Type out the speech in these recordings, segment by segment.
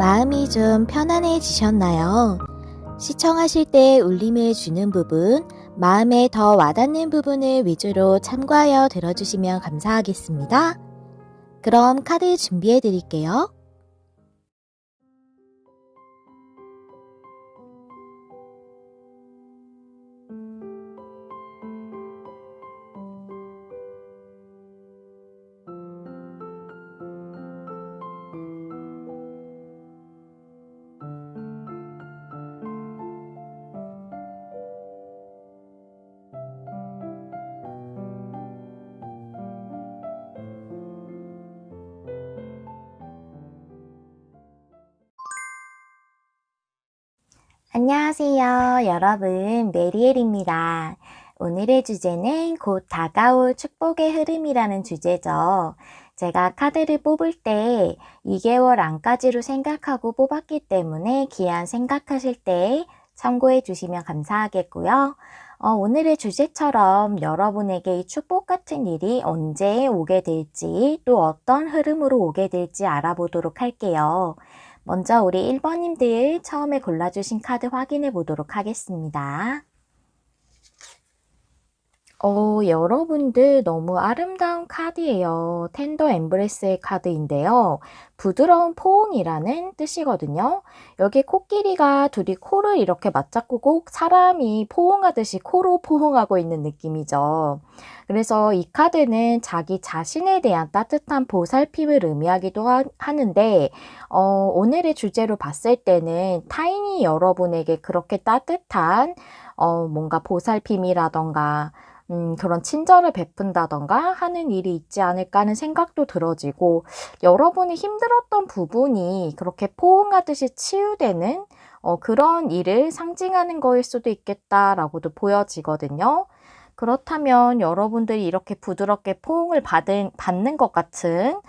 마음이 좀 편안해지셨나요? 시청하실 때 울림을 주는 부분, 마음에 더 와닿는 부분을 위주로 참고하여 들어주시면 감사하겠습니다. 그럼 카드 준비해 드릴게요. 안녕하세요, 여러분. 메리엘입니다. 오늘의 주제는 곧 다가올 축복의 흐름이라는 주제죠. 제가 카드를 뽑을 때 2개월 안까지로 생각하고 뽑았기 때문에 기한 생각하실 때 참고해 주시면 감사하겠고요. 오늘의 주제처럼 여러분에게 이 축복 같은 일이 언제 오게 될지 또 어떤 흐름으로 오게 될지 알아보도록 할게요. 먼저 우리 1번님들 처음에 골라주신 카드 확인해 보도록 하겠습니다. 여러분들 너무 아름다운 카드예요. 텐더 엠브레스의 카드인데요. 부드러운 포옹이라는 뜻이거든요. 여기 코끼리가 둘이 코를 이렇게 맞잡고 꼭 사람이 포옹하듯이 코로 포옹하고 있는 느낌이죠. 그래서 이 카드는 자기 자신에 대한 따뜻한 보살핌을 의미하기도 하는데 오늘의 주제로 봤을 때는 타인이 여러분에게 그렇게 따뜻한 뭔가 보살핌이라던가 그런 친절을 베푼다던가 하는 일이 있지 않을까 하는 생각도 들어지고, 여러분이 힘들었던 부분이 그렇게 포옹하듯이 치유되는 그런 일을 상징하는 거일 수도 있겠다라고도 보여지거든요. 그렇다면 여러분들이 이렇게 부드럽게 포옹을 받는 것 같은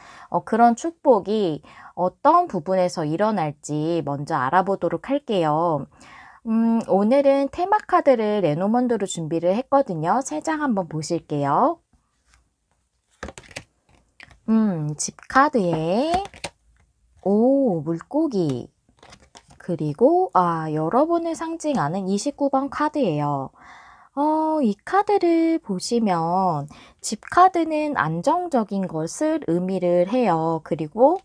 그런 축복이 어떤 부분에서 일어날지 먼저 알아보도록 할게요. 오늘은 테마 카드를 레노먼드로 준비를 했거든요. 3장 한번 보실게요. 집 카드에 물고기, 그리고 여러분을 상징하는 29번 카드예요. 이 카드를 보시면 집 카드는 안정적인 것을 의미를 해요. 그리고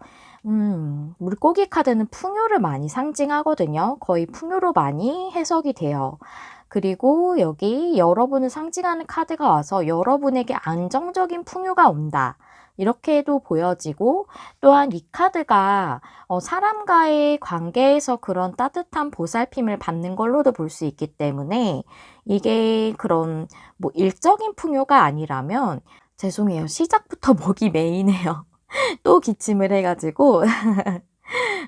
물고기 카드는 풍요를 많이 상징하거든요. 거의 풍요로 많이 해석이 돼요. 그리고 여기 여러분을 상징하는 카드가 와서 여러분에게 안정적인 풍요가 온다, 이렇게도 보여지고, 또한 이 카드가 사람과의 관계에서 그런 따뜻한 보살핌을 받는 걸로도 볼 수 있기 때문에, 이게 그런 뭐 일적인 풍요가 아니라면, 죄송해요, 시작부터 목이 메이네요. 또 기침을 해가지고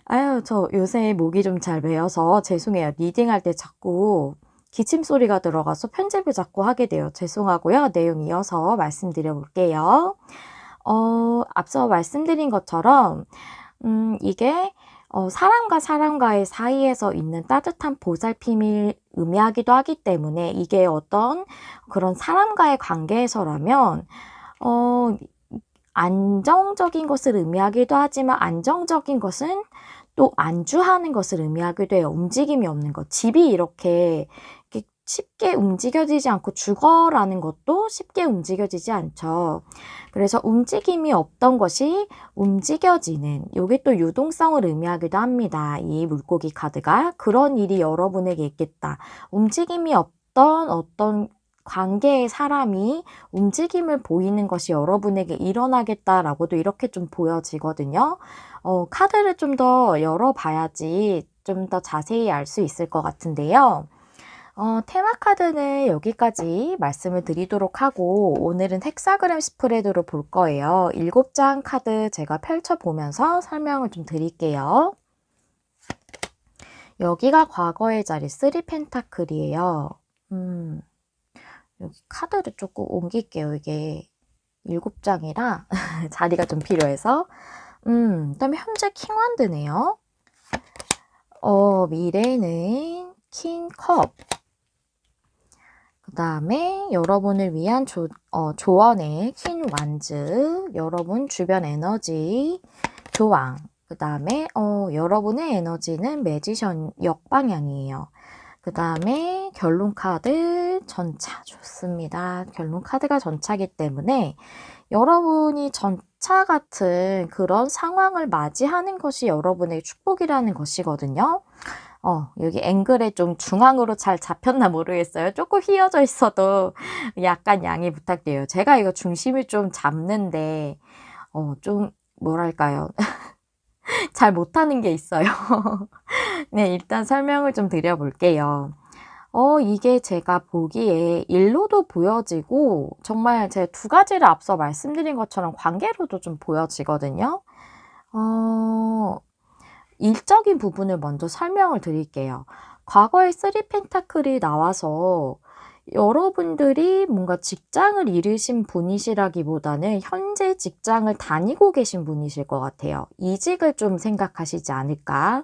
아유, 저 요새 목이 좀 잘 메어서 죄송해요. 리딩할 때 자꾸 기침 소리가 들어가서 편집을 자꾸 하게 돼요. 죄송하고요. 내용 이어서 말씀드려 볼게요. 앞서 말씀드린 것처럼 이게 사람과 사람과의 사이에서 있는 따뜻한 보살핌을 의미하기도 하기 때문에, 이게 어떤 그런 사람과의 관계에서라면 안정적인 것을 의미하기도 하지만, 안정적인 것은 또 안주하는 것을 의미하기도 해요. 움직임이 없는 것. 집이 이렇게 쉽게 움직여지지 않고, 주거라는 것도 쉽게 움직여지지 않죠. 그래서 움직임이 없던 것이 움직여지는, 이게 또 유동성을 의미하기도 합니다. 이 물고기 카드가 그런 일이 여러분에게 있겠다. 움직임이 없던 어떤 관계의 사람이 움직임을 보이는 것이 여러분에게 일어나겠다라고도 이렇게 좀 보여지거든요. 카드를 좀 더 열어봐야지 좀 더 자세히 알 수 있을 것 같은데요. 테마 카드는 여기까지 말씀을 드리도록 하고, 오늘은 헥사그램 스프레드로 볼 거예요. 7장 카드 제가 펼쳐보면서 설명을 좀 드릴게요. 여기가 과거의 자리 3 펜타클이에요. 여기 카드를 조금 옮길게요. 이게 7장이라 자리가 좀 필요해서. 그다음에 현재 킹완드네요. 미래는 킹컵. 그 다음에 여러분을 위한 조언의 퀸 완즈, 여러분 주변 에너지 교황, 그 다음에 여러분의 에너지는 매지션 역방향이에요. 그 다음에 결론 카드 전차 좋습니다. 결론 카드가 전차기 때문에 여러분이 전차 같은 그런 상황을 맞이하는 것이 여러분의 축복이라는 것이거든요. 여기 앵글에 좀 중앙으로 잘 잡혔나 모르겠어요. 조금 휘어져 있어도 약간 양해 부탁드려요. 제가 이거 중심을 좀 잡는데, 좀, 뭐랄까요. 잘 못하는 게 있어요. 네, 일단 설명을 좀 드려볼게요. 이게 제가 보기에 일로도 보여지고, 정말 제 두 가지를 앞서 말씀드린 것처럼 관계로도 좀 보여지거든요. 일적인 부분을 먼저 설명을 드릴게요. 과거에 3 펜타클이 나와서 여러분들이 뭔가 직장을 잃으신 분이시라기보다는 현재 직장을 다니고 계신 분이실 것 같아요. 이직을 좀 생각하시지 않을까?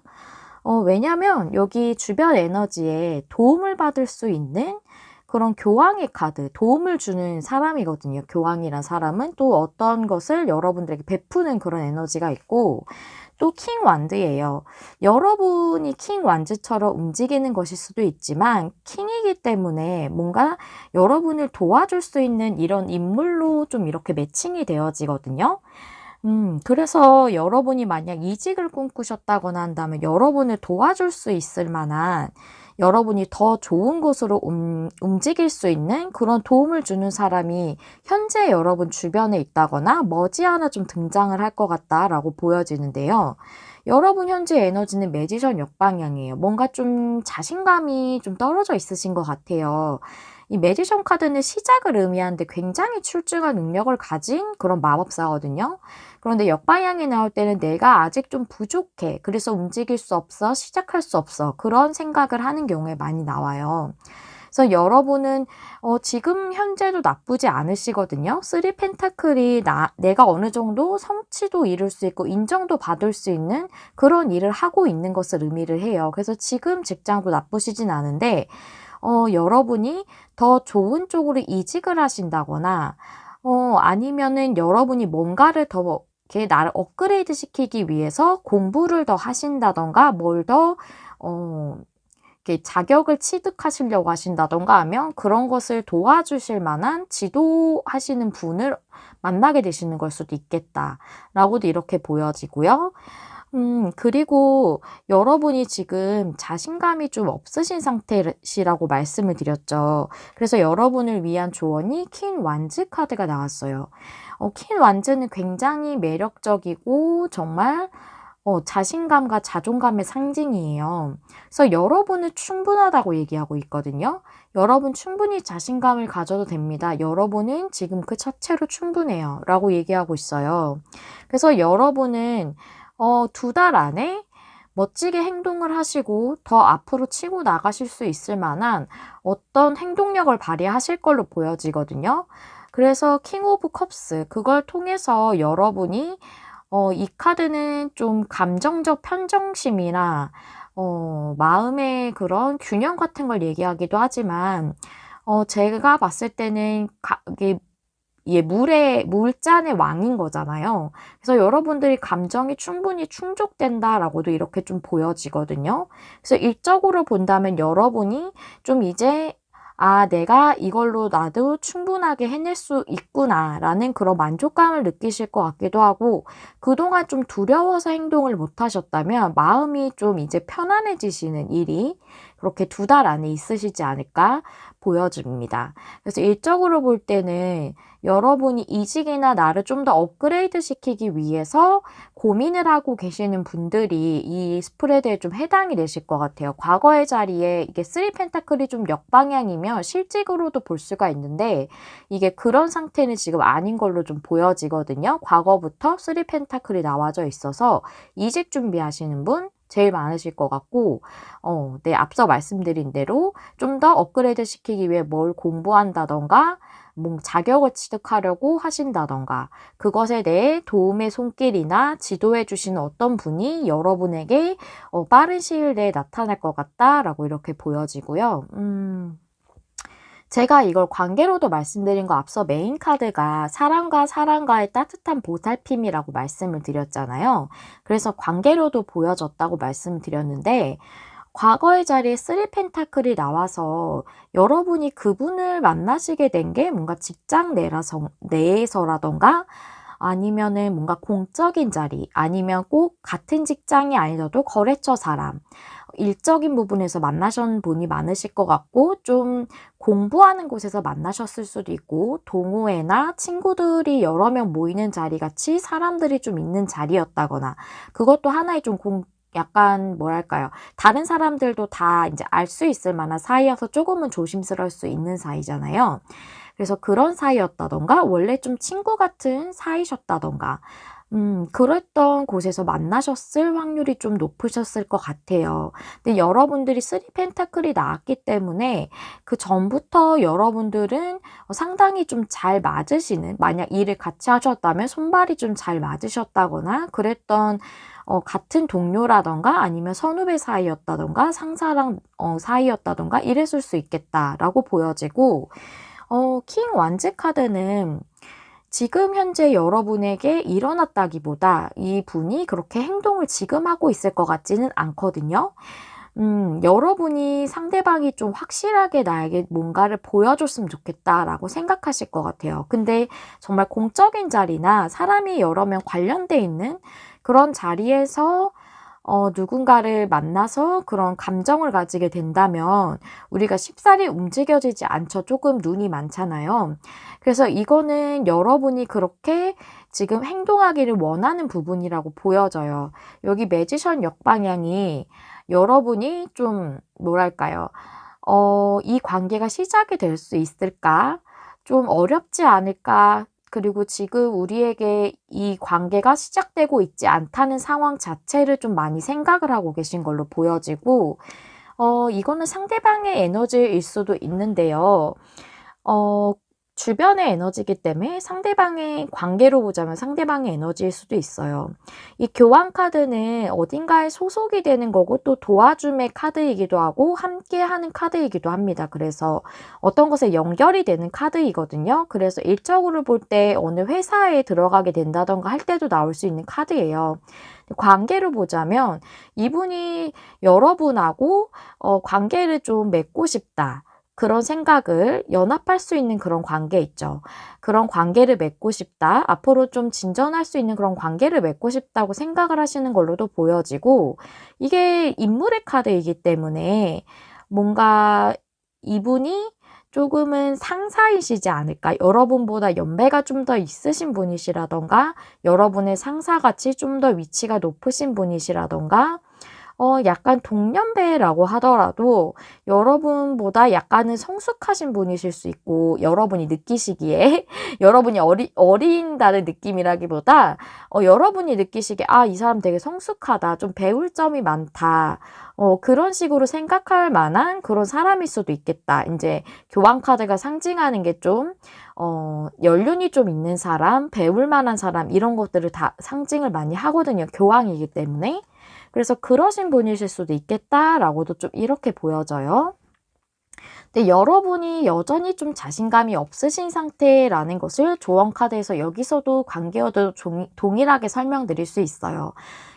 왜냐면 여기 주변 에너지에 도움을 받을 수 있는 그런 교황의 카드, 도움을 주는 사람이거든요. 교황이란 사람은 또 어떤 것을 여러분들에게 베푸는 그런 에너지가 있고, 또 킹 완드예요. 여러분이 킹 완즈처럼 움직이는 것일 수도 있지만 킹이기 때문에 뭔가 여러분을 도와줄 수 있는 이런 인물로 좀 이렇게 매칭이 되어지거든요. 그래서 여러분이 만약 이직을 꿈꾸셨다거나 한다면 여러분을 도와줄 수 있을 만한 여러분이 더 좋은 곳으로 움직일 수 있는 그런 도움을 주는 사람이 현재 여러분 주변에 있다거나 머지않아 좀 등장을 할 것 같다라고 보여지는데요. 여러분 현재 에너지는 매지션 역방향이에요. 뭔가 좀 자신감이 좀 떨어져 있으신 것 같아요. 이 매지션 카드는 시작을 의미하는데 굉장히 출중한 능력을 가진 그런 마법사거든요. 그런데 역방향이 나올 때는 내가 아직 좀 부족해. 그래서 움직일 수 없어. 시작할 수 없어. 그런 생각을 하는 경우에 많이 나와요. 그래서 여러분은 지금 현재도 나쁘지 않으시거든요. 3 펜타클이 내가 어느 정도 성취도 이룰 수 있고 인정도 받을 수 있는 그런 일을 하고 있는 것을 의미를 해요. 그래서 지금 직장도 나쁘시진 않은데 여러분이 더 좋은 쪽으로 이직을 하신다거나 아니면은 여러분이 뭔가를 더 이렇게 나를 업그레이드 시키기 위해서 공부를 더 하신다던가 뭘 더 이렇게 자격을 취득하시려고 하신다던가 하면 그런 것을 도와주실 만한 지도하시는 분을 만나게 되시는 걸 수도 있겠다라고도 이렇게 보여지고요. 그리고 여러분이 지금 자신감이 좀 없으신 상태시라고 말씀을 드렸죠. 그래서 여러분을 위한 조언이 퀸 완즈 카드가 나왔어요. 퀸 완즈는 굉장히 매력적이고 정말 자신감과 자존감의 상징이에요. 그래서 여러분은 충분하다고 얘기하고 있거든요. 여러분 충분히 자신감을 가져도 됩니다. 여러분은 지금 그 자체로 충분해요. 라고 얘기하고 있어요. 그래서 여러분은 2달 안에 멋지게 행동을 하시고 더 앞으로 치고 나가실 수 있을 만한 어떤 행동력을 발휘하실 걸로 보여지거든요. 그래서 킹 오브 컵스 그걸 통해서 여러분이 이 카드는 좀 감정적 편정심이나 마음의 그런 균형 같은 걸 얘기하기도 하지만 제가 봤을 때는 이게 물잔의 왕인 거잖아요. 그래서 여러분들이 감정이 충분히 충족된다라고도 이렇게 좀 보여지거든요. 그래서 일적으로 본다면 여러분이 좀 이제 내가 이걸로 나도 충분하게 해낼 수 있구나라는 그런 만족감을 느끼실 것 같기도 하고 그동안 좀 두려워서 행동을 못 하셨다면 마음이 좀 이제 편안해지시는 일이 그렇게 2달 안에 있으시지 않을까 보여집니다. 그래서 일적으로 볼 때는 여러분이 이직이나 나를 좀 더 업그레이드 시키기 위해서 고민을 하고 계시는 분들이 이 스프레드에 좀 해당이 되실 것 같아요. 과거의 자리에 이게 3 펜타클이 좀 역방향이면 실직으로도 볼 수가 있는데 이게 그런 상태는 지금 아닌 걸로 좀 보여지거든요. 과거부터 3 펜타클이 나와져 있어서 이직 준비하시는 분 제일 많으실 것 같고 네, 앞서 말씀드린 대로 좀 더 업그레이드 시키기 위해 뭘 공부한다던가 뭐 자격을 취득하려고 하신다던가 그것에 대해 도움의 손길이나 지도해 주시는 어떤 분이 여러분에게 빠른 시일 내에 나타날 것 같다라고 이렇게 보여지고요. 제가 이걸 관계로도 말씀드린 거 앞서 메인 카드가 사람과 사람과의 따뜻한 보살핌이라고 말씀을 드렸잖아요. 그래서 관계로도 보여졌다고 말씀을 드렸는데 과거의 자리에 3 펜타클이 나와서 여러분이 그분을 만나시게 된 게 뭔가 직장 내에서라던가 아니면은 뭔가 공적인 자리, 아니면 꼭 같은 직장이 아니어도 거래처 사람, 일적인 부분에서 만나신 분이 많으실 것 같고 좀 공부하는 곳에서 만나셨을 수도 있고 동호회나 친구들이 여러 명 모이는 자리 같이 사람들이 좀 있는 자리였다거나 그것도 하나의 좀 약간 뭐랄까요. 다른 사람들도 다 이제 알 수 있을 만한 사이여서 조금은 조심스러울 수 있는 사이잖아요. 그래서 그런 사이였다던가 원래 좀 친구 같은 사이셨다던가 그랬던 곳에서 만나셨을 확률이 좀 높으셨을 것 같아요. 근데 여러분들이 3 펜타클이 나왔기 때문에 그전부터 여러분들은 상당히 좀 잘 맞으시는, 만약 일을 같이 하셨다면 손발이 좀 잘 맞으셨다거나 그랬던 같은 동료라던가 아니면 선후배 사이였다던가 상사랑 사이였다던가 이랬을 수 있겠다라고 보여지고 킹 완즈 카드는 지금 현재 여러분에게 일어났다기보다 이분이 그렇게 행동을 지금 하고 있을 것 같지는 않거든요. 여러분이 상대방이 좀 확실하게 나에게 뭔가를 보여줬으면 좋겠다라고 생각하실 것 같아요. 근데 정말 공적인 자리나 사람이 여러 명 관련돼 있는 그런 자리에서 누군가를 만나서 그런 감정을 가지게 된다면 우리가 쉽사리 움직여지지 않죠. 조금 눈이 많잖아요. 그래서 이거는 여러분이 그렇게 지금 행동하기를 원하는 부분이라고 보여져요. 여기 매지션 역방향이 여러분이 좀 뭐랄까요? 이 관계가 시작이 될 수 있을까? 좀 어렵지 않을까? 그리고 지금 우리에게 이 관계가 시작되고 있지 않다는 상황 자체를 좀 많이 생각을 하고 계신 걸로 보여지고, 이거는 상대방의 에너지일 수도 있는데요. 주변의 에너지이기 때문에 상대방의 관계로 보자면 상대방의 에너지일 수도 있어요. 이 교환 카드는 어딘가에 소속이 되는 거고 또 도와줌의 카드이기도 하고 함께하는 카드이기도 합니다. 그래서 어떤 것에 연결이 되는 카드이거든요. 그래서 일적으로 볼 때 어느 회사에 들어가게 된다던가 할 때도 나올 수 있는 카드예요. 관계로 보자면 이분이 여러분하고 관계를 좀 맺고 싶다. 그런 생각을 연합할 수 있는 그런 관계 있죠. 그런 관계를 맺고 싶다. 앞으로 좀 진전할 수 있는 그런 관계를 맺고 싶다고 생각을 하시는 걸로도 보여지고 이게 인물의 카드이기 때문에 뭔가 이분이 조금은 상사이시지 않을까. 여러분보다 연배가 좀 더 있으신 분이시라던가 여러분의 상사같이 좀 더 위치가 높으신 분이시라던가 약간 동년배라고 하더라도 여러분보다 약간은 성숙하신 분이실 수 있고 여러분이 느끼시기에 여러분이 어린다는 느낌이라기보다 여러분이 느끼시기에 아, 이 사람 되게 성숙하다. 좀 배울 점이 많다. 그런 식으로 생각할 만한 그런 사람일 수도 있겠다. 이제 교환 카드가 상징하는 게 좀 연륜이 좀 있는 사람, 배울 만한 사람 이런 것들을 다 상징을 많이 하거든요. 교황이기 때문에. 그래서 그러신 분이실 수도 있겠다라고도 좀 이렇게 보여져요. 근데 여러분이 여전히 좀 자신감이 없으신 상태라는 것을 조언 카드에서 여기서도 관계어도 동일하게 설명드릴 수 있어요.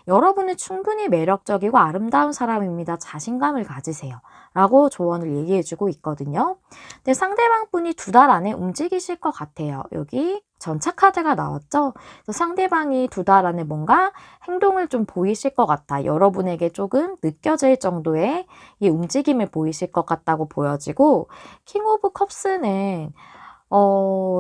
여러분은 충분히 매력적이고 아름다운 사람입니다. 자신감을 가지세요. 라고 조언을 얘기해주고 있거든요. 근데 상대방 분이 2달 안에 움직이실 것 같아요. 여기 전차 카드가 나왔죠? 그래서 상대방이 2달 안에 뭔가 행동을 좀 보이실 것 같아. 여러분에게 조금 느껴질 정도의 이 움직임을 보이실 것 같다고 보여지고, 킹 오브 컵스는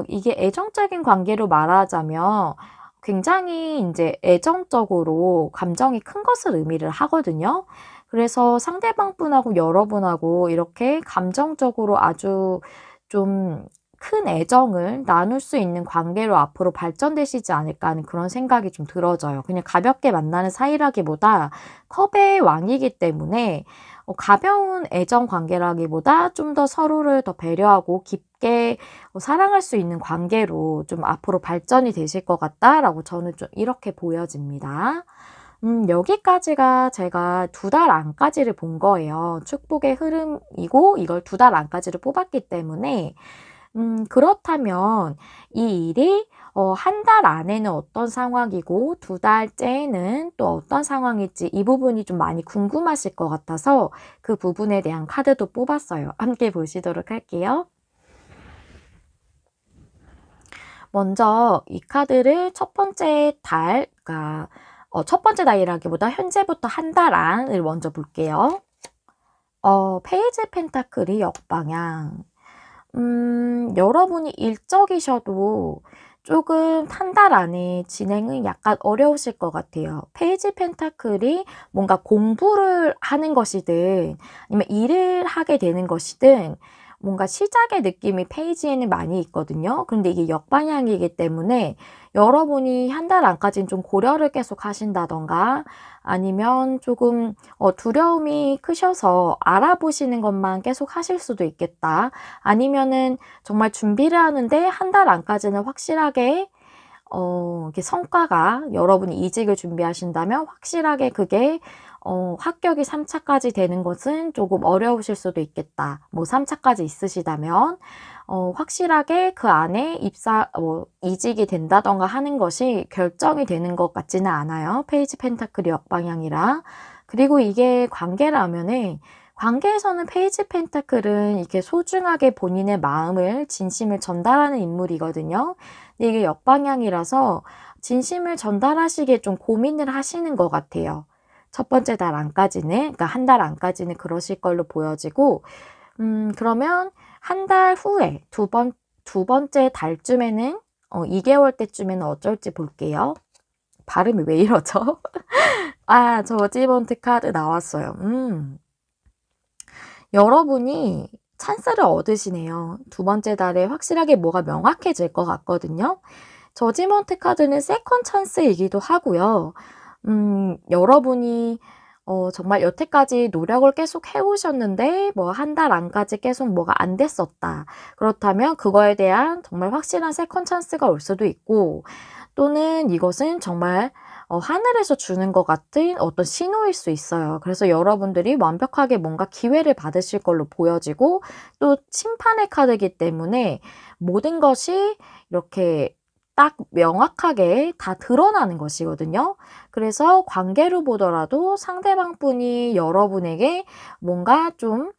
이게 애정적인 관계로 말하자면 굉장히 이제 애정적으로 감정이 큰 것을 의미를 하거든요. 그래서 상대방 분하고 여러분하고 이렇게 감정적으로 아주 좀 큰 애정을 나눌 수 있는 관계로 앞으로 발전되시지 않을까 하는 그런 생각이 좀 들어져요. 그냥 가볍게 만나는 사이라기보다 컵의 왕이기 때문에 가벼운 애정 관계라기보다 좀 더 서로를 더 배려하고 깊게 사랑할 수 있는 관계로 좀 앞으로 발전이 되실 것 같다라고 저는 좀 이렇게 보여집니다. 여기까지가 제가 2달 안까지를 본 거예요. 축복의 흐름이고 이걸 2달 안까지를 뽑았기 때문에 그렇다면 이 일이 1달 안에는 어떤 상황이고 2달째에는 또 어떤 상황일지 이 부분이 좀 많이 궁금하실 것 같아서 그 부분에 대한 카드도 뽑았어요. 함께 보시도록 할게요. 먼저 이 카드를 첫 번째 달, 그러니까 첫 번째 달이라기보다 현재부터 1달 안을 먼저 볼게요. 페이지 펜타클이 역방향. 여러분이 일적이셔도 조금 1달 안에 진행은 약간 어려우실 것 같아요. 페이지 펜타클이 뭔가 공부를 하는 것이든 아니면 일을 하게 되는 것이든 뭔가 시작의 느낌이 페이지에는 많이 있거든요. 그런데 이게 역방향이기 때문에 여러분이 1달 안까지는 좀 고려를 계속 하신다던가 아니면 조금 두려움이 크셔서 알아보시는 것만 계속 하실 수도 있겠다. 아니면은 정말 준비를 하는데 1달 안까지는 확실하게 이렇게 성과가 여러분이 이직을 준비하신다면 확실하게 그게 합격이 3차까지 되는 것은 조금 어려우실 수도 있겠다. 뭐 3차까지 있으시다면 확실하게 그 안에 이직이 된다던가 하는 것이 결정이 되는 것 같지는 않아요. 페이지 펜타클이 역방향이라. 그리고 이게 관계라면은 관계에서는 페이지 펜타클은 이렇게 소중하게 본인의 마음을, 진심을 전달하는 인물이거든요. 근데 이게 역방향이라서 진심을 전달하시기에 좀 고민을 하시는 것 같아요. 첫 번째 달 안까지는, 그러니까 1달 안까지는 그러실 걸로 보여지고, 그러면 1달 후에 두 번째 달쯤에는, 2개월 때쯤에는 어쩔지 볼게요. 발음이 왜 이러죠? 아, 저지먼트 카드 나왔어요. 여러분이 찬스를 얻으시네요. 두 번째 달에 확실하게 뭐가 명확해질 것 같거든요. 저지먼트 카드는 세컨 찬스이기도 하고요. 여러분이 정말 여태까지 노력을 계속 해오셨는데 뭐 1달 안까지 계속 뭐가 안 됐었다. 그렇다면 그거에 대한 정말 확실한 세컨 찬스가 올 수도 있고 또는 이것은 정말 하늘에서 주는 것 같은 어떤 신호일 수 있어요. 그래서 여러분들이 완벽하게 뭔가 기회를 받으실 걸로 보여지고 또 심판의 카드이기 때문에 모든 것이 이렇게 딱 명확하게 다 드러나는 것이거든요. 그래서 관계로 보더라도 상대방 분이 여러분에게 뭔가 좀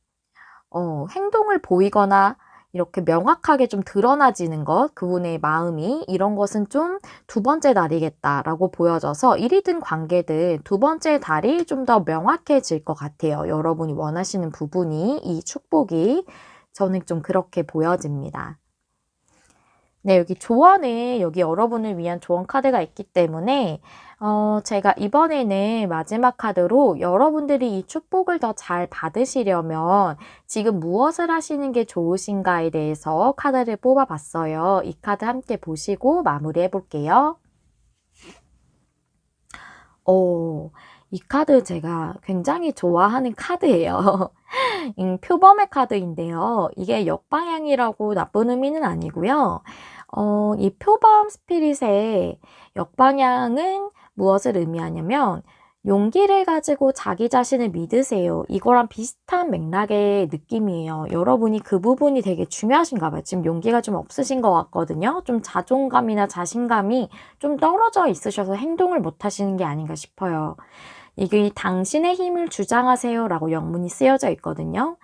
행동을 보이거나 이렇게 명확하게 좀 드러나지는 것, 그분의 마음이 이런 것은 좀 두 번째 달이겠다라고 보여져서 일이든 관계든 두 번째 달이 좀 더 명확해질 것 같아요. 여러분이 원하시는 부분이 이 축복이 저는 좀 그렇게 보여집니다. 네, 여기 조언에 여기 여러분을 위한 조언 카드가 있기 때문에 제가 이번에는 마지막 카드로 여러분들이 이 축복을 더 잘 받으시려면 지금 무엇을 하시는 게 좋으신가에 대해서 카드를 뽑아봤어요. 이 카드 함께 보시고 마무리해 볼게요. 이 카드 제가 굉장히 좋아하는 카드예요. 표범의 카드인데요. 이게 역방향이라고 나쁜 의미는 아니고요. 이 표범 스피릿의 역방향은 무엇을 의미하냐면 용기를 가지고 자기 자신을 믿으세요. 이거랑 비슷한 맥락의 느낌이에요. 여러분이 그 부분이 되게 중요하신가 봐요. 지금 용기가 좀 없으신 것 같거든요. 좀 자존감이나 자신감이 좀 떨어져 있으셔서 행동을 못 하시는 게 아닌가 싶어요. 이게 당신의 힘을 주장하세요 라고 영문이 쓰여져 있거든요.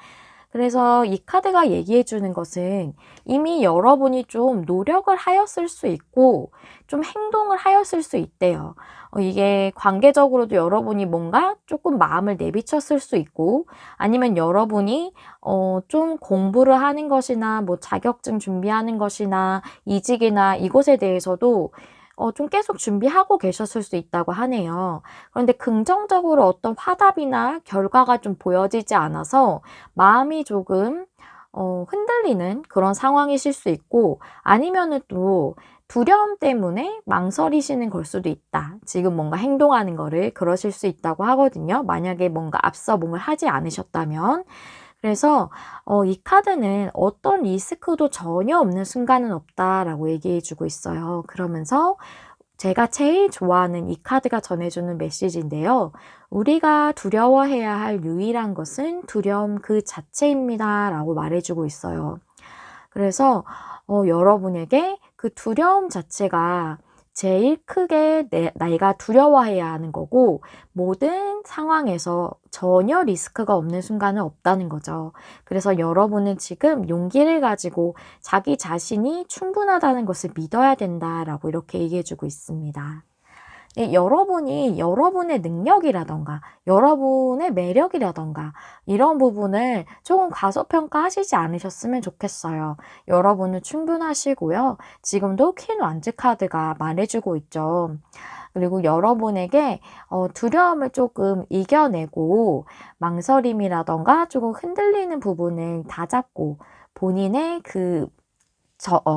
그래서 이 카드가 얘기해 주는 것은 이미 여러분이 좀 노력을 하였을 수 있고 좀 행동을 하였을 수 있대요. 이게 관계적으로도 여러분이 뭔가 조금 마음을 내비쳤을 수 있고 아니면 여러분이 좀 공부를 하는 것이나 뭐 자격증 준비하는 것이나 이직이나 이것에 대해서도 좀 계속 준비하고 계셨을 수 있다고 하네요. 그런데 긍정적으로 어떤 화답이나 결과가 좀 보여지지 않아서 마음이 조금 흔들리는 그런 상황이실 수 있고 아니면은 또 두려움 때문에 망설이시는 걸 수도 있다. 지금 뭔가 행동하는 거를 그러실 수 있다고 하거든요. 만약에 뭔가 앞서 뭔가 하지 않으셨다면. 그래서 이 카드는 어떤 리스크도 전혀 없는 순간은 없다라고 얘기해 주고 있어요. 그러면서 제가 제일 좋아하는 이 카드가 전해주는 메시지인데요. 우리가 두려워해야 할 유일한 것은 두려움 그 자체입니다. 라고 말해주고 있어요. 그래서 여러분에게 그 두려움 자체가 제일 크게 내가 두려워해야 하는 거고, 모든 상황에서 전혀 리스크가 없는 순간은 없다는 거죠. 그래서 여러분은 지금 용기를 가지고 자기 자신이 충분하다는 것을 믿어야 된다라고 이렇게 얘기해주고 있습니다. 네, 여러분이 여러분의 능력이라던가 여러분의 매력이라던가 이런 부분을 조금 과소평가하시지 않으셨으면 좋겠어요. 여러분은 충분하시고요. 지금도 퀸 완즈 카드가 말해주고 있죠. 그리고 여러분에게 두려움을 조금 이겨내고 망설임이라던가 조금 흔들리는 부분을 다잡고 본인의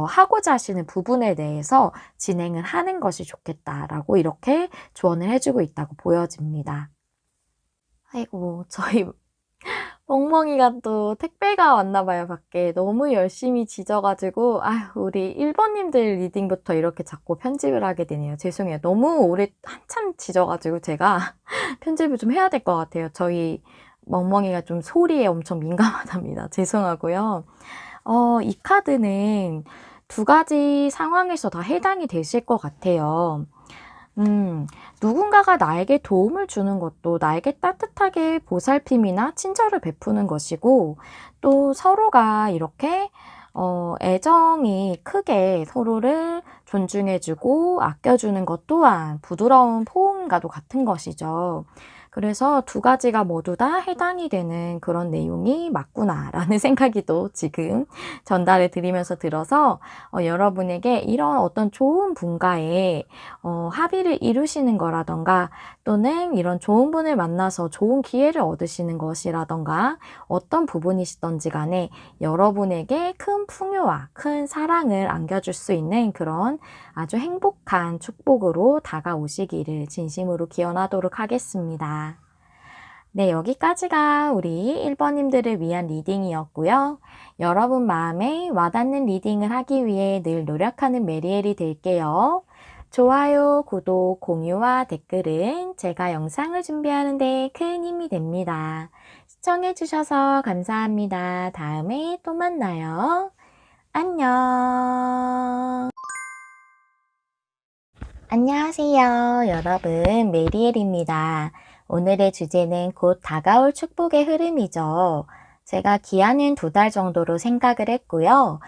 하고자 하시는 부분에 대해서 진행을 하는 것이 좋겠다라고 이렇게 조언을 해주고 있다고 보여집니다. 아이고, 저희 멍멍이가 또 택배가 왔나 봐요, 밖에. 너무 열심히 지져가지고, 우리 1번님들 리딩부터 이렇게 자꾸 편집을 하게 되네요. 죄송해요. 너무 오래 한참 지져가지고 제가 편집을 좀 해야 될 것 같아요. 저희 멍멍이가 좀 소리에 엄청 민감하답니다. 죄송하고요. 이 카드는 두 가지 상황에서 다 해당이 되실 것 같아요. 누군가가 나에게 도움을 주는 것도 나에게 따뜻하게 보살핌이나 친절을 베푸는 것이고, 또 서로가 이렇게 애정이 크게 서로를 존중해주고 아껴주는 것 또한 부드러운 포옹과도 같은 것이죠. 그래서 두 가지가 모두 다 해당이 되는 그런 내용이 맞구나라는 생각이 또 지금 전달을 드리면서 들어서 여러분에게 이런 어떤 좋은 분과의 합의를 이루시는 거라던가 또는 이런 좋은 분을 만나서 좋은 기회를 얻으시는 것이라던가 어떤 부분이시던지 간에 여러분에게 큰 풍요와 큰 사랑을 안겨줄 수 있는 그런 아주 행복한 축복으로 다가오시기를 진심으로 기원하도록 하겠습니다. 네, 여기까지가 우리 1번님들을 위한 리딩이었고요. 여러분 마음에 와닿는 리딩을 하기 위해 늘 노력하는 메리엘이 될게요. 좋아요, 구독, 공유와 댓글은 제가 영상을 준비하는 데 큰 힘이 됩니다. 시청해주셔서 감사합니다. 다음에 또 만나요. 안녕. 안녕하세요. 여러분, 메리엘입니다. 오늘의 주제는 곧 다가올 축복의 흐름이죠. 제가 기한은 2달 정도로 생각을 했고요.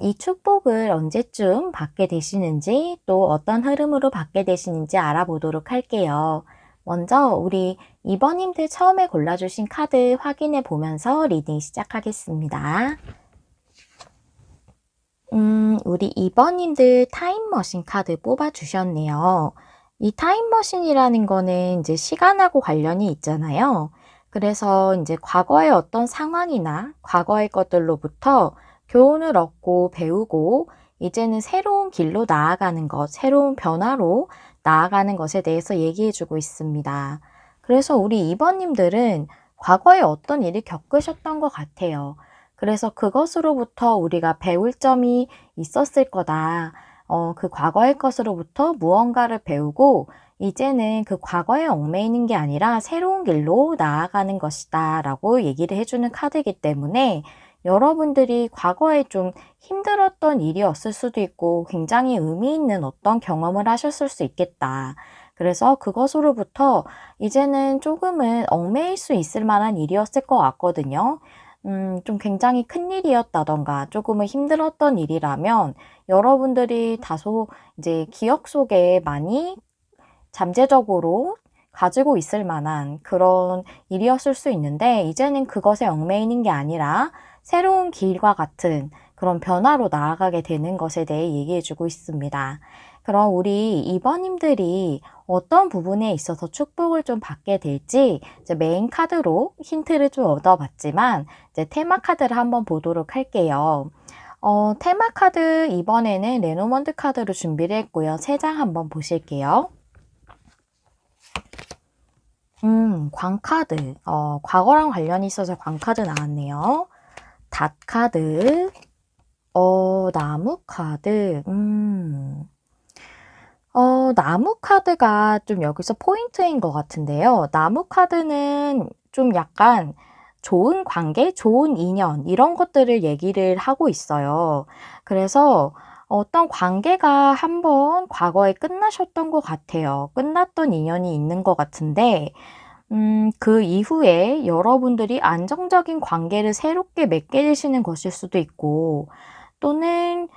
이 축복을 언제쯤 받게 되시는지 또 어떤 흐름으로 받게 되시는지 알아보도록 할게요. 먼저 우리 2번님들 처음에 골라주신 카드 확인해 보면서 리딩 시작하겠습니다. 우리 2번님들 타임머신 카드 뽑아주셨네요. 이 타임머신이라는 거는 이제 시간하고 관련이 있잖아요. 그래서 이제 과거의 어떤 상황이나 과거의 것들로부터 교훈을 얻고 배우고 이제는 새로운 길로 나아가는 것, 새로운 변화로 나아가는 것에 대해서 얘기해주고 있습니다. 그래서 우리 2번님들은 과거에 어떤 일을 겪으셨던 것 같아요. 그래서 그것으로부터 우리가 배울 점이 있었을 거다. 그 과거의 것으로부터 무언가를 배우고 이제는 그 과거에 얽매이는 게 아니라 새로운 길로 나아가는 것이다 라고 얘기를 해주는 카드이기 때문에 여러분들이 과거에 좀 힘들었던 일이었을 수도 있고 굉장히 의미 있는 어떤 경험을 하셨을 수 있겠다. 그래서 그것으로부터 이제는 조금은 얽매일 수 있을 만한 일이었을 것 같거든요. 좀 굉장히 큰 일이었다던가 조금은 힘들었던 일이라면 여러분들이 다소 이제 기억 속에 많이 잠재적으로 가지고 있을 만한 그런 일이었을 수 있는데 이제는 그것에 얽매이는 게 아니라 새로운 길과 같은 그런 변화로 나아가게 되는 것에 대해 얘기해주고 있습니다. 그럼 우리 2번님들이 어떤 부분에 있어서 축복을 좀 받게 될지 이제 메인 카드로 힌트를 좀 얻어봤지만 이제 테마 카드를 한번 보도록 할게요. 테마 카드 이번에는 레노먼드 카드로 준비를 했고요. 3장 한번 보실게요. 광카드. 과거랑 관련이 있어서 광카드 나왔네요. 닷 카드. 나무 카드. 나무 카드가 좀 여기서 포인트인 것 같은데요. 나무 카드는 좀 약간 좋은 관계, 좋은 인연 이런 것들을 얘기를 하고 있어요. 그래서 어떤 관계가 한번 과거에 끝나셨던 것 같아요. 끝났던 인연이 있는 것 같은데 그 이후에 여러분들이 안정적인 관계를 새롭게 맺게 되시는 것일 수도 있고 또는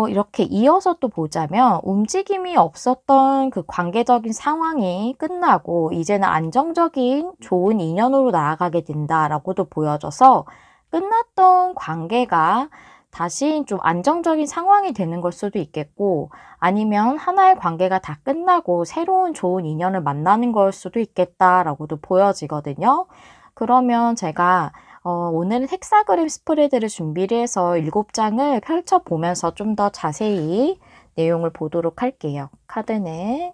이렇게 이어서 또 보자면 움직임이 없었던 그 관계적인 상황이 끝나고 이제는 안정적인 좋은 인연으로 나아가게 된다라고도 보여져서 끝났던 관계가 다시 좀 안정적인 상황이 되는 걸 수도 있겠고 아니면 하나의 관계가 다 끝나고 새로운 좋은 인연을 만나는 걸 수도 있겠다라고도 보여지거든요. 그러면 제가 오늘은 헥사그램 스프레드를 준비를 해서 7장을 펼쳐보면서 좀 더 자세히 내용을 보도록 할게요. 카드는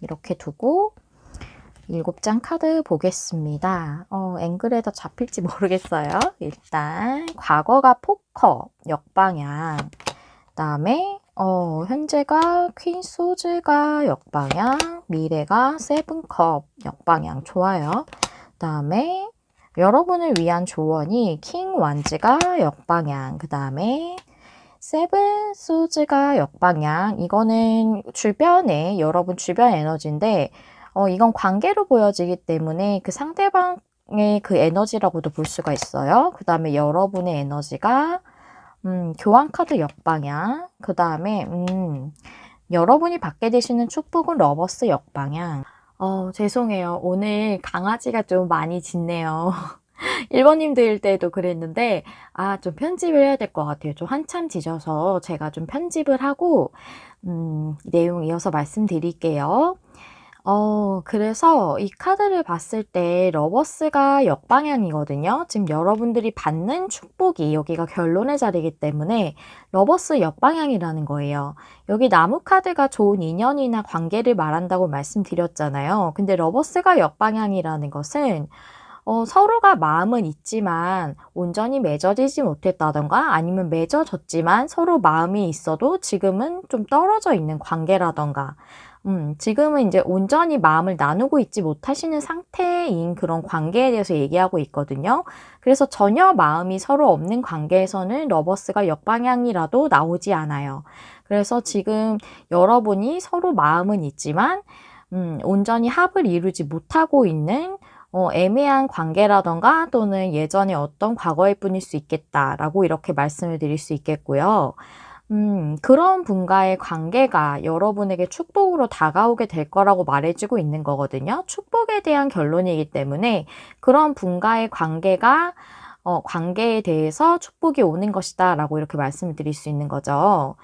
이렇게 두고 7장 카드 보겠습니다. 앵글에다 잡힐지 모르겠어요. 일단 과거가 포커, 역방향. 그다음에 현재가 퀸 소즈가 역방향, 미래가 세븐컵 역방향. 좋아요. 그다음에 여러분을 위한 조언이 킹 완즈가 역방향, 그 다음에 세븐 소즈가 역방향. 이거는 주변에 여러분 주변 에너지인데 이건 관계로 보여지기 때문에 그 상대방의 그 에너지라고도 볼 수가 있어요. 그 다음에 여러분의 에너지가 교환 카드 역방향. 그 다음에 여러분이 받게 되시는 축복은 러버스 역방향. 죄송해요. 오늘 강아지가 좀 많이 짖네요. 1번님들 때도 그랬는데 좀 편집을 해야 될 것 같아요. 좀 한참 짖어서 제가 좀 편집을 하고 내용 이어서 말씀드릴게요. 그래서 이 카드를 봤을 때 러버스가 역방향이거든요. 지금 여러분들이 받는 축복이 여기가 결론의 자리이기 때문에 러버스 역방향이라는 거예요. 여기 나무 카드가 좋은 인연이나 관계를 말한다고 말씀드렸잖아요. 근데 러버스가 역방향이라는 것은 서로가 마음은 있지만 온전히 맺어지지 못했다던가 아니면 맺어졌지만 서로 마음이 있어도 지금은 좀 떨어져 있는 관계라던가 지금은 이제 온전히 마음을 나누고 있지 못하시는 상태인 그런 관계에 대해서 얘기하고 있거든요. 그래서 전혀 마음이 서로 없는 관계에서는 러버스가 역방향이라도 나오지 않아요. 그래서 지금 여러분이 서로 마음은 있지만 온전히 합을 이루지 못하고 있는 애매한 관계라던가 또는 예전에 어떤 과거일 뿐일 수 있겠다라고 이렇게 말씀을 드릴 수 있겠고요. 그런 분과의 관계가 여러분에게 축복으로 다가오게 될 거라고 말해주고 있는 거거든요. 축복에 대한 결론이기 때문에 그런 분과의 관계에 대해서 축복이 오는 것이다 라고 이렇게 말씀을 드릴 수 있는 거죠.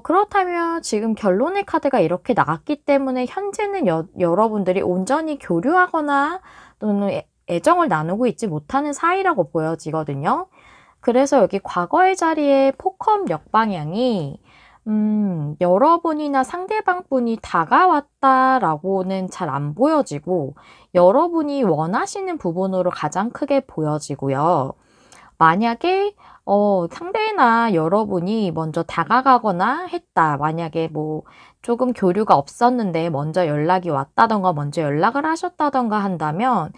그렇다면 지금 결론의 카드가 이렇게 나왔기 때문에 현재는 여러분들이 온전히 교류하거나 또는 애정을 나누고 있지 못하는 사이라고 보여지거든요. 그래서 여기 과거의 자리에 포컴 역방향이 여러분이나 상대방 분이 다가왔다라고는 잘 안 보여지고 여러분이 원하시는 부분으로 가장 크게 보여지고요. 만약에 상대나 여러분이 먼저 다가가거나 했다. 만약에 뭐 조금 교류가 없었는데 먼저 연락이 왔다던가 먼저 연락을 하셨다던가 한다면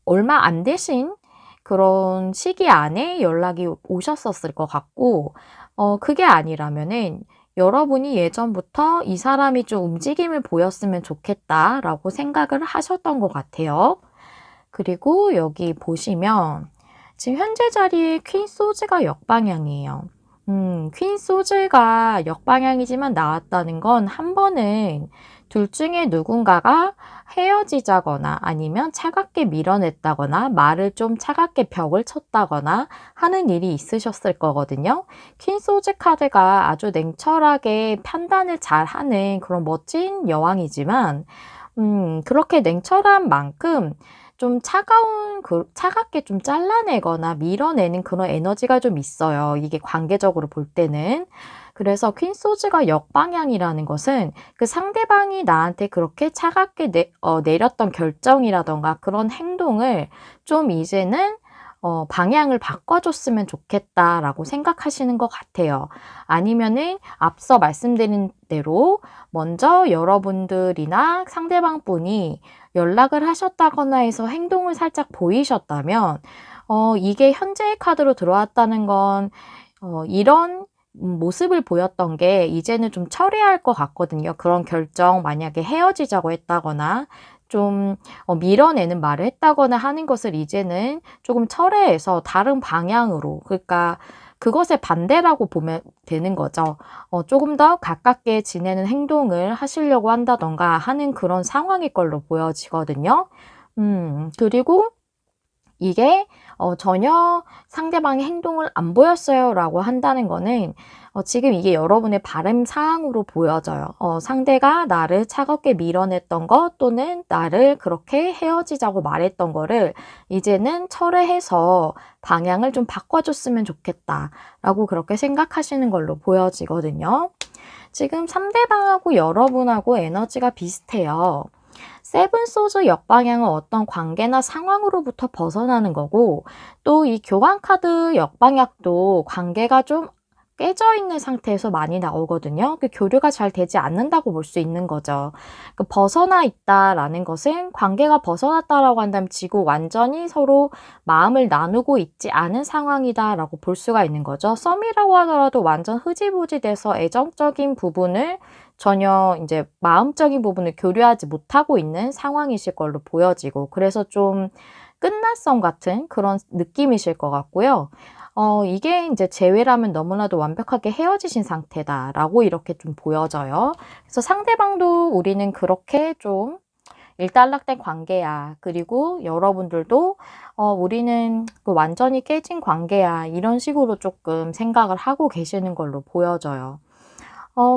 얼마 안 되신 그런 시기 안에 연락이 오셨었을 것 같고 그게 아니라면은 여러분이 예전부터 이 사람이 좀 움직임을 보였으면 좋겠다라고 생각을 하셨던 것 같아요. 그리고 여기 보시면 지금 현재 자리에 퀸 소즈가 역방향이에요. 퀸 소즈가 역방향이지만 나왔다는 건 한 번은 둘 중에 누군가가 헤어지자거나 아니면 차갑게 밀어냈다거나 말을 좀 차갑게 벽을 쳤다거나 하는 일이 있으셨을 거거든요. 퀸 소즈 카드가 아주 냉철하게 판단을 잘하는 그런 멋진 여왕이지만 그렇게 냉철한 만큼 좀 차갑게 좀 잘라내거나 밀어내는 그런 에너지가 좀 있어요. 이게 관계적으로 볼 때는. 그래서 퀸 소즈가 역방향이라는 것은 그 상대방이 나한테 그렇게 차갑게 내렸던 결정이라던가 그런 행동을 좀 이제는 방향을 바꿔줬으면 좋겠다라고 생각하시는 것 같아요. 아니면은 앞서 말씀드린 대로 먼저 여러분들이나 상대방 분이 연락을 하셨다거나 해서 행동을 살짝 보이셨다면 이게 현재의 카드로 들어왔다는 건 이런 모습을 보였던 게 이제는 좀 철회할 것 같거든요. 그런 결정, 만약에 헤어지자고 했다거나 좀 밀어내는 말을 했다거나 하는 것을 이제는 조금 철회해서 다른 방향으로, 그러니까 그것의 반대라고 보면 되는 거죠. 조금 더 가깝게 지내는 행동을 하시려고 한다던가 하는 그런 상황일 걸로 보여지거든요. 그리고 이게 전혀 상대방의 행동을 안 보였어요 라고 한다는 거는 지금 이게 여러분의 바람 사항으로 보여져요. 상대가 나를 차갑게 밀어냈던 것 또는 나를 그렇게 헤어지자고 말했던 거를 이제는 철회해서 방향을 좀 바꿔줬으면 좋겠다 라고 그렇게 생각하시는 걸로 보여지거든요. 지금 상대방하고 여러분하고 에너지가 비슷해요. 세븐 소드 역방향은 어떤 관계나 상황으로부터 벗어나는 거고, 또 이 교환 카드 역방향도 관계가 좀 깨져 있는 상태에서 많이 나오거든요. 그 교류가 잘 되지 않는다고 볼 수 있는 거죠. 그 벗어나 있다라는 것은 관계가 벗어났다라고 한다면 지금 완전히 서로 마음을 나누고 있지 않은 상황이다라고 볼 수가 있는 거죠. 썸이라고 하더라도 완전 흐지부지 돼서 애정적인 부분을 전혀 이제 마음적인 부분을 교류하지 못하고 있는 상황이실 걸로 보여지고, 그래서 좀 끝났성 같은 그런 느낌이실 것 같고요. 이게 이제 재회라면 너무나도 완벽하게 헤어지신 상태다라고 이렇게 좀 보여져요. 그래서 상대방도 우리는 그렇게 좀 일단락된 관계야. 그리고 여러분들도 우리는 그 완전히 깨진 관계야. 이런 식으로 조금 생각을 하고 계시는 걸로 보여져요.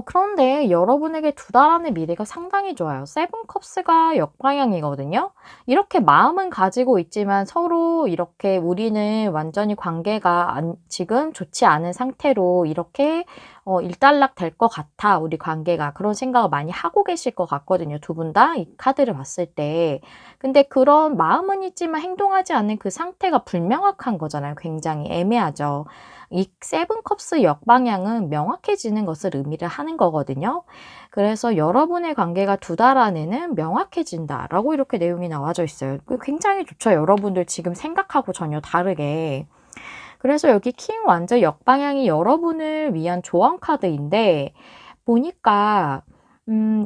그런데 여러분에게 2달 안의 미래가 상당히 좋아요. 세븐 컵스가 역방향이거든요. 이렇게 마음은 가지고 있지만 서로 이렇게 우리는 완전히 관계가 지금 좋지 않은 상태로 이렇게 일단락 될 것 같아. 우리 관계가. 그런 생각을 많이 하고 계실 것 같거든요. 두 분 다 이 카드를 봤을 때. 근데 그런 마음은 있지만 행동하지 않는 그 상태가 불명확한 거잖아요. 굉장히 애매하죠. 이 세븐 컵스 역방향은 명확해지는 것을 의미를 하는 거거든요. 그래서 여러분의 관계가 2달 안에는 명확해진다라고 이렇게 내용이 나와져 있어요. 굉장히 좋죠. 여러분들 지금 생각하고 전혀 다르게. 그래서 여기 킹 완전 역방향이 여러분을 위한 조언 카드인데 보니까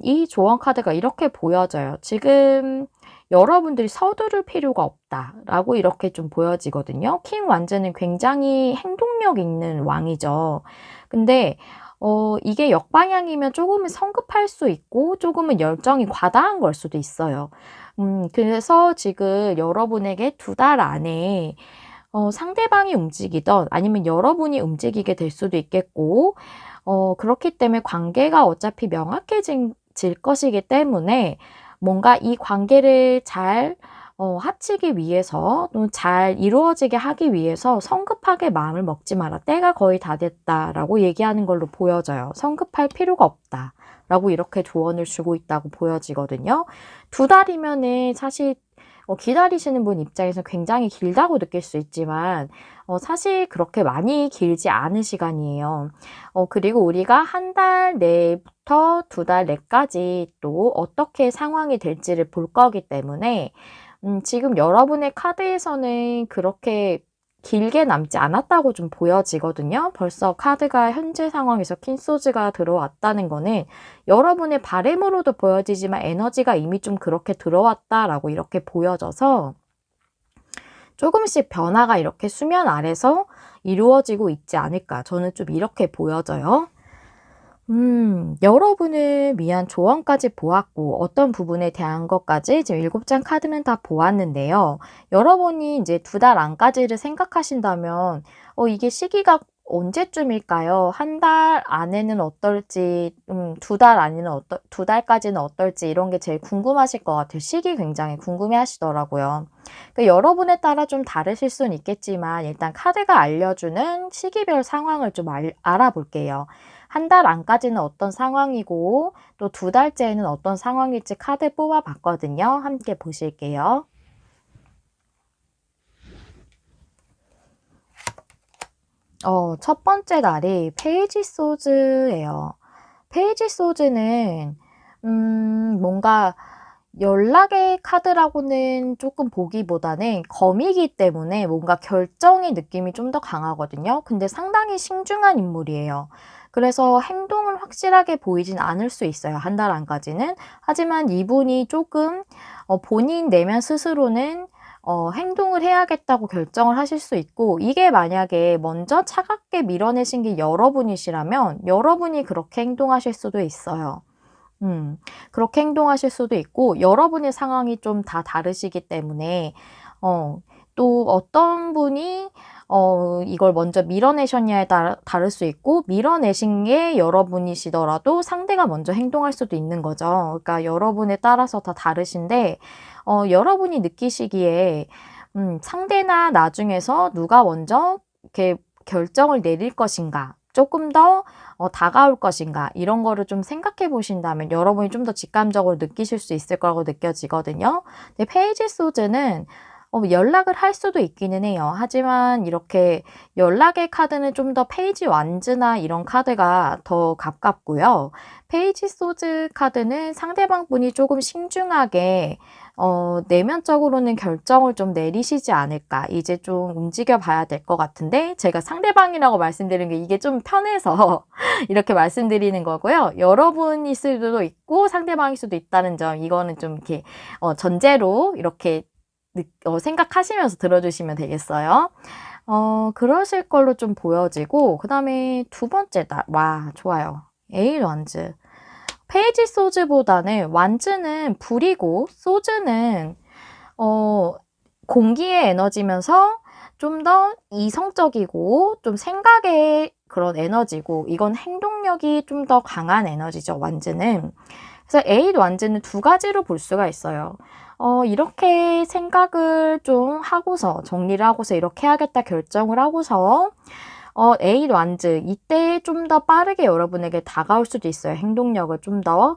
이 조언 카드가 이렇게 보여져요. 지금 여러분들이 서두를 필요가 없다라고 이렇게 좀 보여지거든요. 킹 완전은 굉장히 행동력 있는 왕이죠. 근데 이게 역방향이면 조금은 성급할 수 있고 조금은 열정이 과다한 걸 수도 있어요. 그래서 지금 여러분에게 2달 안에 상대방이 움직이던 아니면 여러분이 움직이게 될 수도 있겠고, 그렇기 때문에 관계가 어차피 명확해질 것이기 때문에 뭔가 이 관계를 잘 합치기 위해서 또 잘 이루어지게 하기 위해서 성급하게 마음을 먹지 마라. 때가 거의 다 됐다라고 얘기하는 걸로 보여져요. 성급할 필요가 없다. 라고 이렇게 조언을 주고 있다고 보여지거든요. 2달이면은 사실 기다리시는 분 입장에서 굉장히 길다고 느낄 수 있지만 사실 그렇게 많이 길지 않은 시간이에요. 그리고 우리가 한 달 내부터 2달 내까지 또 어떻게 상황이 될지를 볼 거기 때문에 지금 여러분의 카드에서는 그렇게 길게 남지 않았다고 좀 보여지거든요. 벌써 카드가 현재 상황에서 퀸소즈가 들어왔다는 거는 여러분의 바램으로도 보여지지만 에너지가 이미 좀 그렇게 들어왔다라고 이렇게 보여져서 조금씩 변화가 이렇게 수면 아래서 이루어지고 있지 않을까. 저는 좀 이렇게 보여져요. 여러분을 위한 조언까지 보았고, 어떤 부분에 대한 것까지 지금 7장 카드는 다 보았는데요. 여러분이 이제 2달 안까지를 생각하신다면, 이게 시기가 언제쯤일까요? 한 달 안에는 어떨지, 2달 안에는 2달까지는 어떨지, 이런 게 제일 궁금하실 것 같아요. 시기 굉장히 궁금해 하시더라고요. 여러분에 따라 좀 다르실 수는 있겠지만, 일단 카드가 알려주는 시기별 상황을 좀 알아볼게요. 한 달 안까지는 어떤 상황이고 또 2달째에는 어떤 상황일지 카드 뽑아봤거든요. 함께 보실게요. 첫 번째 날이 페이지 소즈예요. 페이지 소즈는 뭔가 연락의 카드라고는 조금 보기보다는 검이기 때문에 뭔가 결정의 느낌이 좀 더 강하거든요. 근데 상당히 신중한 인물이에요. 그래서 행동을 확실하게 보이진 않을 수 있어요. 한 달 안까지는. 하지만 이분이 조금 본인 내면 스스로는 행동을 해야겠다고 결정을 하실 수 있고, 이게 만약에 먼저 차갑게 밀어내신 게 여러분이시라면 여러분이 그렇게 행동하실 수도 있어요. 그렇게 행동하실 수도 있고, 여러분의 상황이 좀 다 다르시기 때문에 또 어떤 분이 이걸 먼저 밀어내셨냐에 따라 다를 수 있고, 밀어내신 게 여러분이시더라도 상대가 먼저 행동할 수도 있는 거죠. 그러니까 여러분에 따라서 다 다르신데, 여러분이 느끼시기에 상대나 나중에서 누가 먼저 이렇게 결정을 내릴 것인가, 조금 더 다가올 것인가, 이런 거를 좀 생각해 보신다면 여러분이 좀 더 직감적으로 느끼실 수 있을 거라고 느껴지거든요. 근데 페이지 소즈는 연락을 할 수도 있기는 해요. 하지만 이렇게 연락의 카드는 좀 더 페이지 완즈나 이런 카드가 더 가깝고요. 페이지 소즈 카드는 상대방 분이 조금 신중하게 내면적으로는 결정을 좀 내리시지 않을까. 이제 좀 움직여 봐야 될 것 같은데, 제가 상대방이라고 말씀드리는 게 이게 좀 편해서 이렇게 말씀드리는 거고요. 여러분일 수도 있고 상대방일 수도 있다는 점, 이거는 좀 이렇게 전제로 이렇게 생각하시면서 들어주시면 되겠어요. 그러실 걸로 좀 보여지고, 그 다음에 두 번째 날, 와, 좋아요. 에잇 완즈. 페이지 소즈보다는 완즈는 불이고, 소즈는 공기의 에너지면서 좀 더 이성적이고 좀 생각의 그런 에너지고, 이건 행동력이 좀 더 강한 에너지죠, 완즈는. 그래서 에잇 완즈는 두 가지로 볼 수가 있어요. 이렇게 생각을 좀 하고서, 정리를 하고서 이렇게 해야겠다 결정을 하고서 에잇 완즈, 이때 좀 더 빠르게 여러분에게 다가올 수도 있어요. 행동력을 좀 더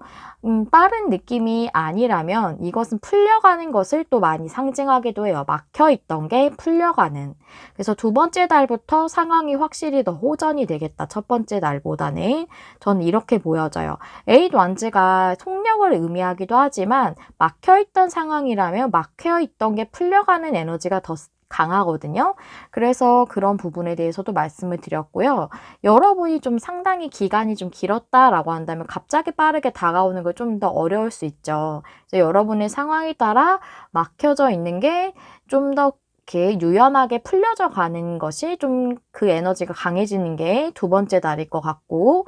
빠른 느낌이 아니라면 이것은 풀려가는 것을 또 많이 상징하기도 해요. 막혀있던 게 풀려가는. 그래서 두 번째 달부터 상황이 확실히 더 호전이 되겠다. 첫 번째 달보다는. 저는 이렇게 보여져요. 에잇 완즈가 속력을 의미하기도 하지만, 막혀있던 상황이라면 막혀있던 게 풀려가는 에너지가 더 강하거든요. 그래서 그런 부분에 대해서도 말씀을 드렸고요. 여러분이 좀 상당히 기간이 좀 길었다라고 한다면 갑자기 빠르게 다가오는 걸 좀 더 어려울 수 있죠. 여러분의 상황에 따라 막혀져 있는 게 좀 더 이렇게 유연하게 풀려져 가는 것이, 좀 그 에너지가 강해지는 게 두 번째 달일 것 같고,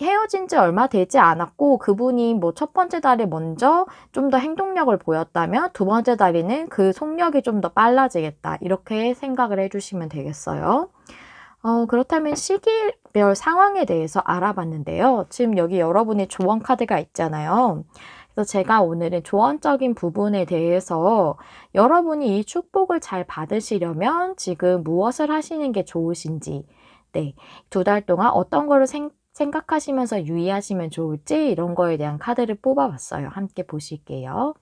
헤어진 지 얼마 되지 않았고 그분이 뭐 첫 번째 달에 먼저 좀 더 행동력을 보였다면 두 번째 달에는 그 속력이 좀 더 빨라지겠다, 이렇게 생각을 해주시면 되겠어요. 그렇다면 시기별 상황에 대해서 알아봤는데요. 지금 여기 여러분의 조언 카드가 있잖아요. 그래서 제가 오늘은 조언적인 부분에 대해서 여러분이 이 축복을 잘 받으시려면 지금 무엇을 하시는 게 좋으신지, 네, 두 달 동안 어떤 거를 생각하시면서 유의하시면 좋을지, 이런 거에 대한 카드를 뽑아봤어요. 함께 보실게요.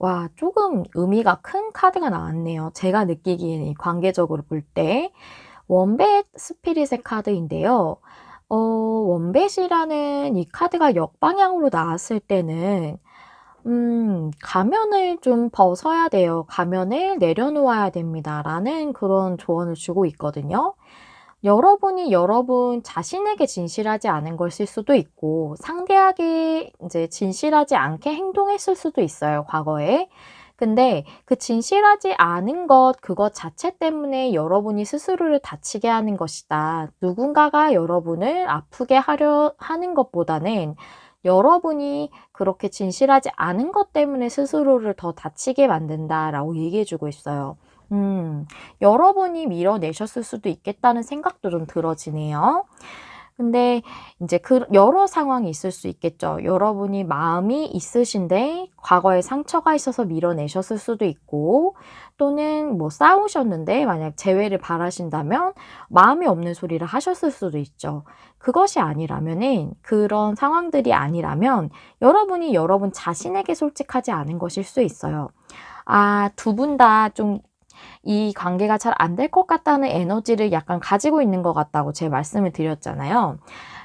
와, 조금 의미가 큰 카드가 나왔네요. 제가 느끼기에는 관계적으로 볼 때. 원뱃 스피릿의 카드인데요. 원뱃이라는 이 카드가 역방향으로 나왔을 때는 가면을 좀 벗어야 돼요. 가면을 내려놓아야 됩니다. 라는 그런 조언을 주고 있거든요. 여러분이 여러분 자신에게 진실하지 않은 것일 수도 있고, 상대에게 이제 진실하지 않게 행동했을 수도 있어요, 과거에. 근데 그 진실하지 않은 것, 그것 자체 때문에 여러분이 스스로를 다치게 하는 것이다. 누군가가 여러분을 아프게 하려 하는 것보다는 여러분이 그렇게 진실하지 않은 것 때문에 스스로를 더 다치게 만든다라고 얘기해주고 있어요. 여러분이 밀어내셨을 수도 있겠다는 생각도 좀 들어지네요. 근데 이제 그 여러 상황이 있을 수 있겠죠. 여러분이 마음이 있으신데 과거에 상처가 있어서 밀어내셨을 수도 있고, 또는 뭐 싸우셨는데 만약 재회를 바라신다면 마음이 없는 소리를 하셨을 수도 있죠. 그것이 아니라면은, 그런 상황들이 아니라면 여러분이 여러분 자신에게 솔직하지 않은 것일 수 있어요. 두 분 다 좀 이 관계가 잘 안 될 것 같다는 에너지를 약간 가지고 있는 것 같다고 제 말씀을 드렸잖아요.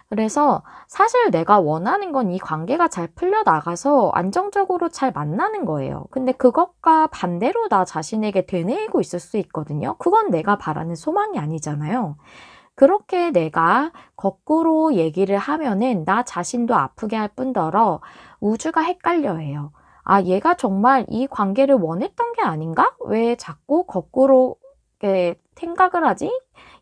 그래서 사실 내가 원하는 건 이 관계가 잘 풀려나가서 안정적으로 잘 만나는 거예요. 근데 그것과 반대로 나 자신에게 되뇌이고 있을 수 있거든요. 그건 내가 바라는 소망이 아니잖아요. 그렇게 내가 거꾸로 얘기를 하면은 나 자신도 아프게 할 뿐더러 우주가 헷갈려 해요. 얘가 정말 이 관계를 원했던 게 아닌가? 왜 자꾸 거꾸로 이렇게 생각을 하지?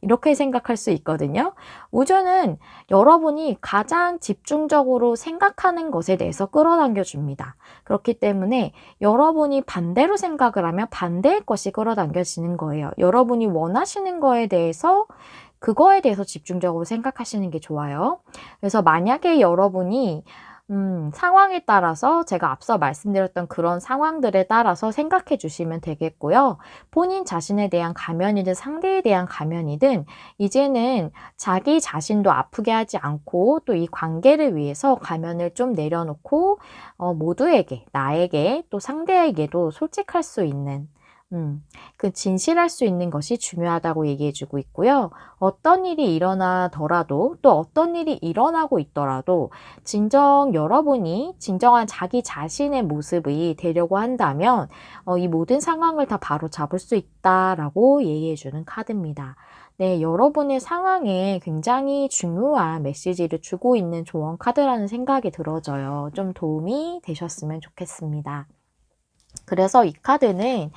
이렇게 생각할 수 있거든요. 우주는 여러분이 가장 집중적으로 생각하는 것에 대해서 끌어당겨 줍니다. 그렇기 때문에 여러분이 반대로 생각을 하면 반대의 것이 끌어당겨지는 거예요. 여러분이 원하시는 거에 대해서 그거에 대해서 집중적으로 생각하시는 게 좋아요. 그래서 만약에 여러분이 상황에 따라서 제가 앞서 말씀드렸던 그런 상황들에 따라서 생각해 주시면 되겠고요. 본인 자신에 대한 가면이든 상대에 대한 가면이든 이제는 자기 자신도 아프게 하지 않고 또 이 관계를 위해서 가면을 좀 내려놓고 모두에게, 나에게 또 상대에게도 솔직할 수 있는 그 진실할 수 있는 것이 중요하다고 얘기해 주고 있고요. 어떤 일이 일어나더라도 또 어떤 일이 일어나고 있더라도 여러분이 진정한 자기 자신의 모습이 되려고 한다면 이 모든 상황을 다 바로잡을 수 있다라고 얘기해 주는 카드입니다. 네, 여러분의 상황에 굉장히 중요한 메시지를 주고 있는 조언 카드라는 생각이 들어져요. 좀 도움이 되셨으면 좋겠습니다. 그래서 이 카드는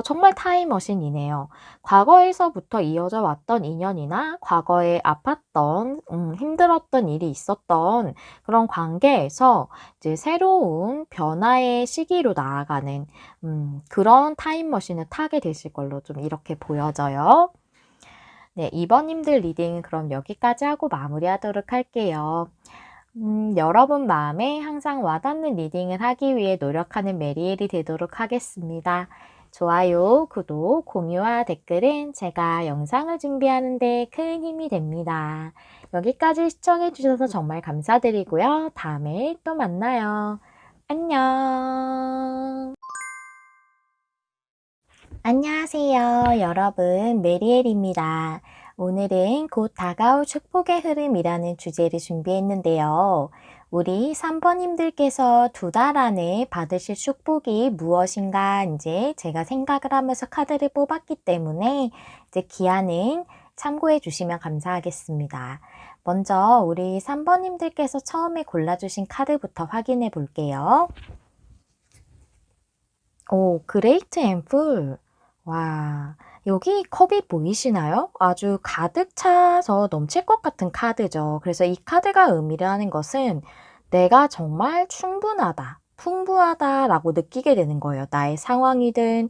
정말 타임머신이네요. 과거에서부터 이어져 왔던 인연이나 과거에 아팠던, 힘들었던 일이 있었던 그런 관계에서 이제 새로운 변화의 시기로 나아가는, 그런 타임머신을 타게 되실 걸로 좀 이렇게 보여져요. 네, 이번님들 리딩은 그럼 여기까지 하고 마무리하도록 할게요. 여러분 마음에 항상 와닿는 리딩을 하기 위해 노력하는 메리엘이 되도록 하겠습니다. 좋아요, 구독, 공유와 댓글은 제가 영상을 준비하는 데 큰 힘이 됩니다. 여기까지 시청해 주셔서 정말 감사드리고요. 다음에 또 만나요. 안녕. 안녕하세요, 여러분. 메리엘입니다. 오늘은 곧 다가올 축복의 흐름이라는 주제를 준비했는데요. 우리 3번님들께서 2달 안에 받으실 축복이 무엇인가 이제 제가 생각을 하면서 카드를 뽑았기 때문에 이제 기한은 참고해 주시면 감사하겠습니다. 먼저 우리 3번님들께서 처음에 골라주신 카드부터 확인해 볼게요. 그레이트 앤 풀. 와, 여기 컵이 보이시나요? 아주 가득 차서 넘칠 것 같은 카드죠. 그래서 이 카드가 의미를 하는 것은 내가 정말 충분하다, 풍부하다라고 느끼게 되는 거예요. 나의 상황이든,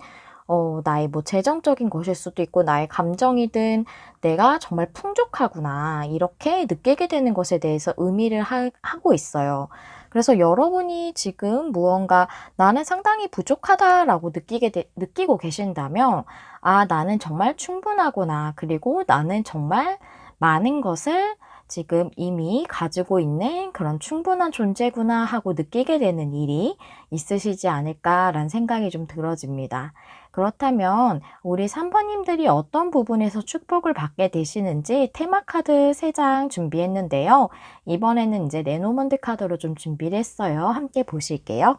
나의 뭐 재정적인 것일 수도 있고, 나의 감정이든, 내가 정말 풍족하구나, 이렇게 느끼게 되는 것에 대해서 의미를 하고 있어요. 그래서 여러분이 지금 무언가 나는 상당히 부족하다라고 느끼고 계신다면, 나는 정말 충분하구나. 그리고 나는 정말 많은 것을 지금 이미 가지고 있는 그런 충분한 존재구나 하고 느끼게 되는 일이 있으시지 않을까라는 생각이 좀 들어집니다. 그렇다면 우리 3번님들이 어떤 부분에서 축복을 받게 되시는지 테마카드 3장 준비했는데요. 이번에는 이제 레노먼드 카드로 좀 준비를 했어요. 함께 보실게요.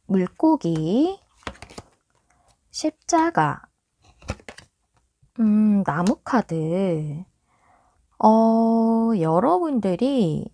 물고기, 십자가, 나무 카드. 여러분들이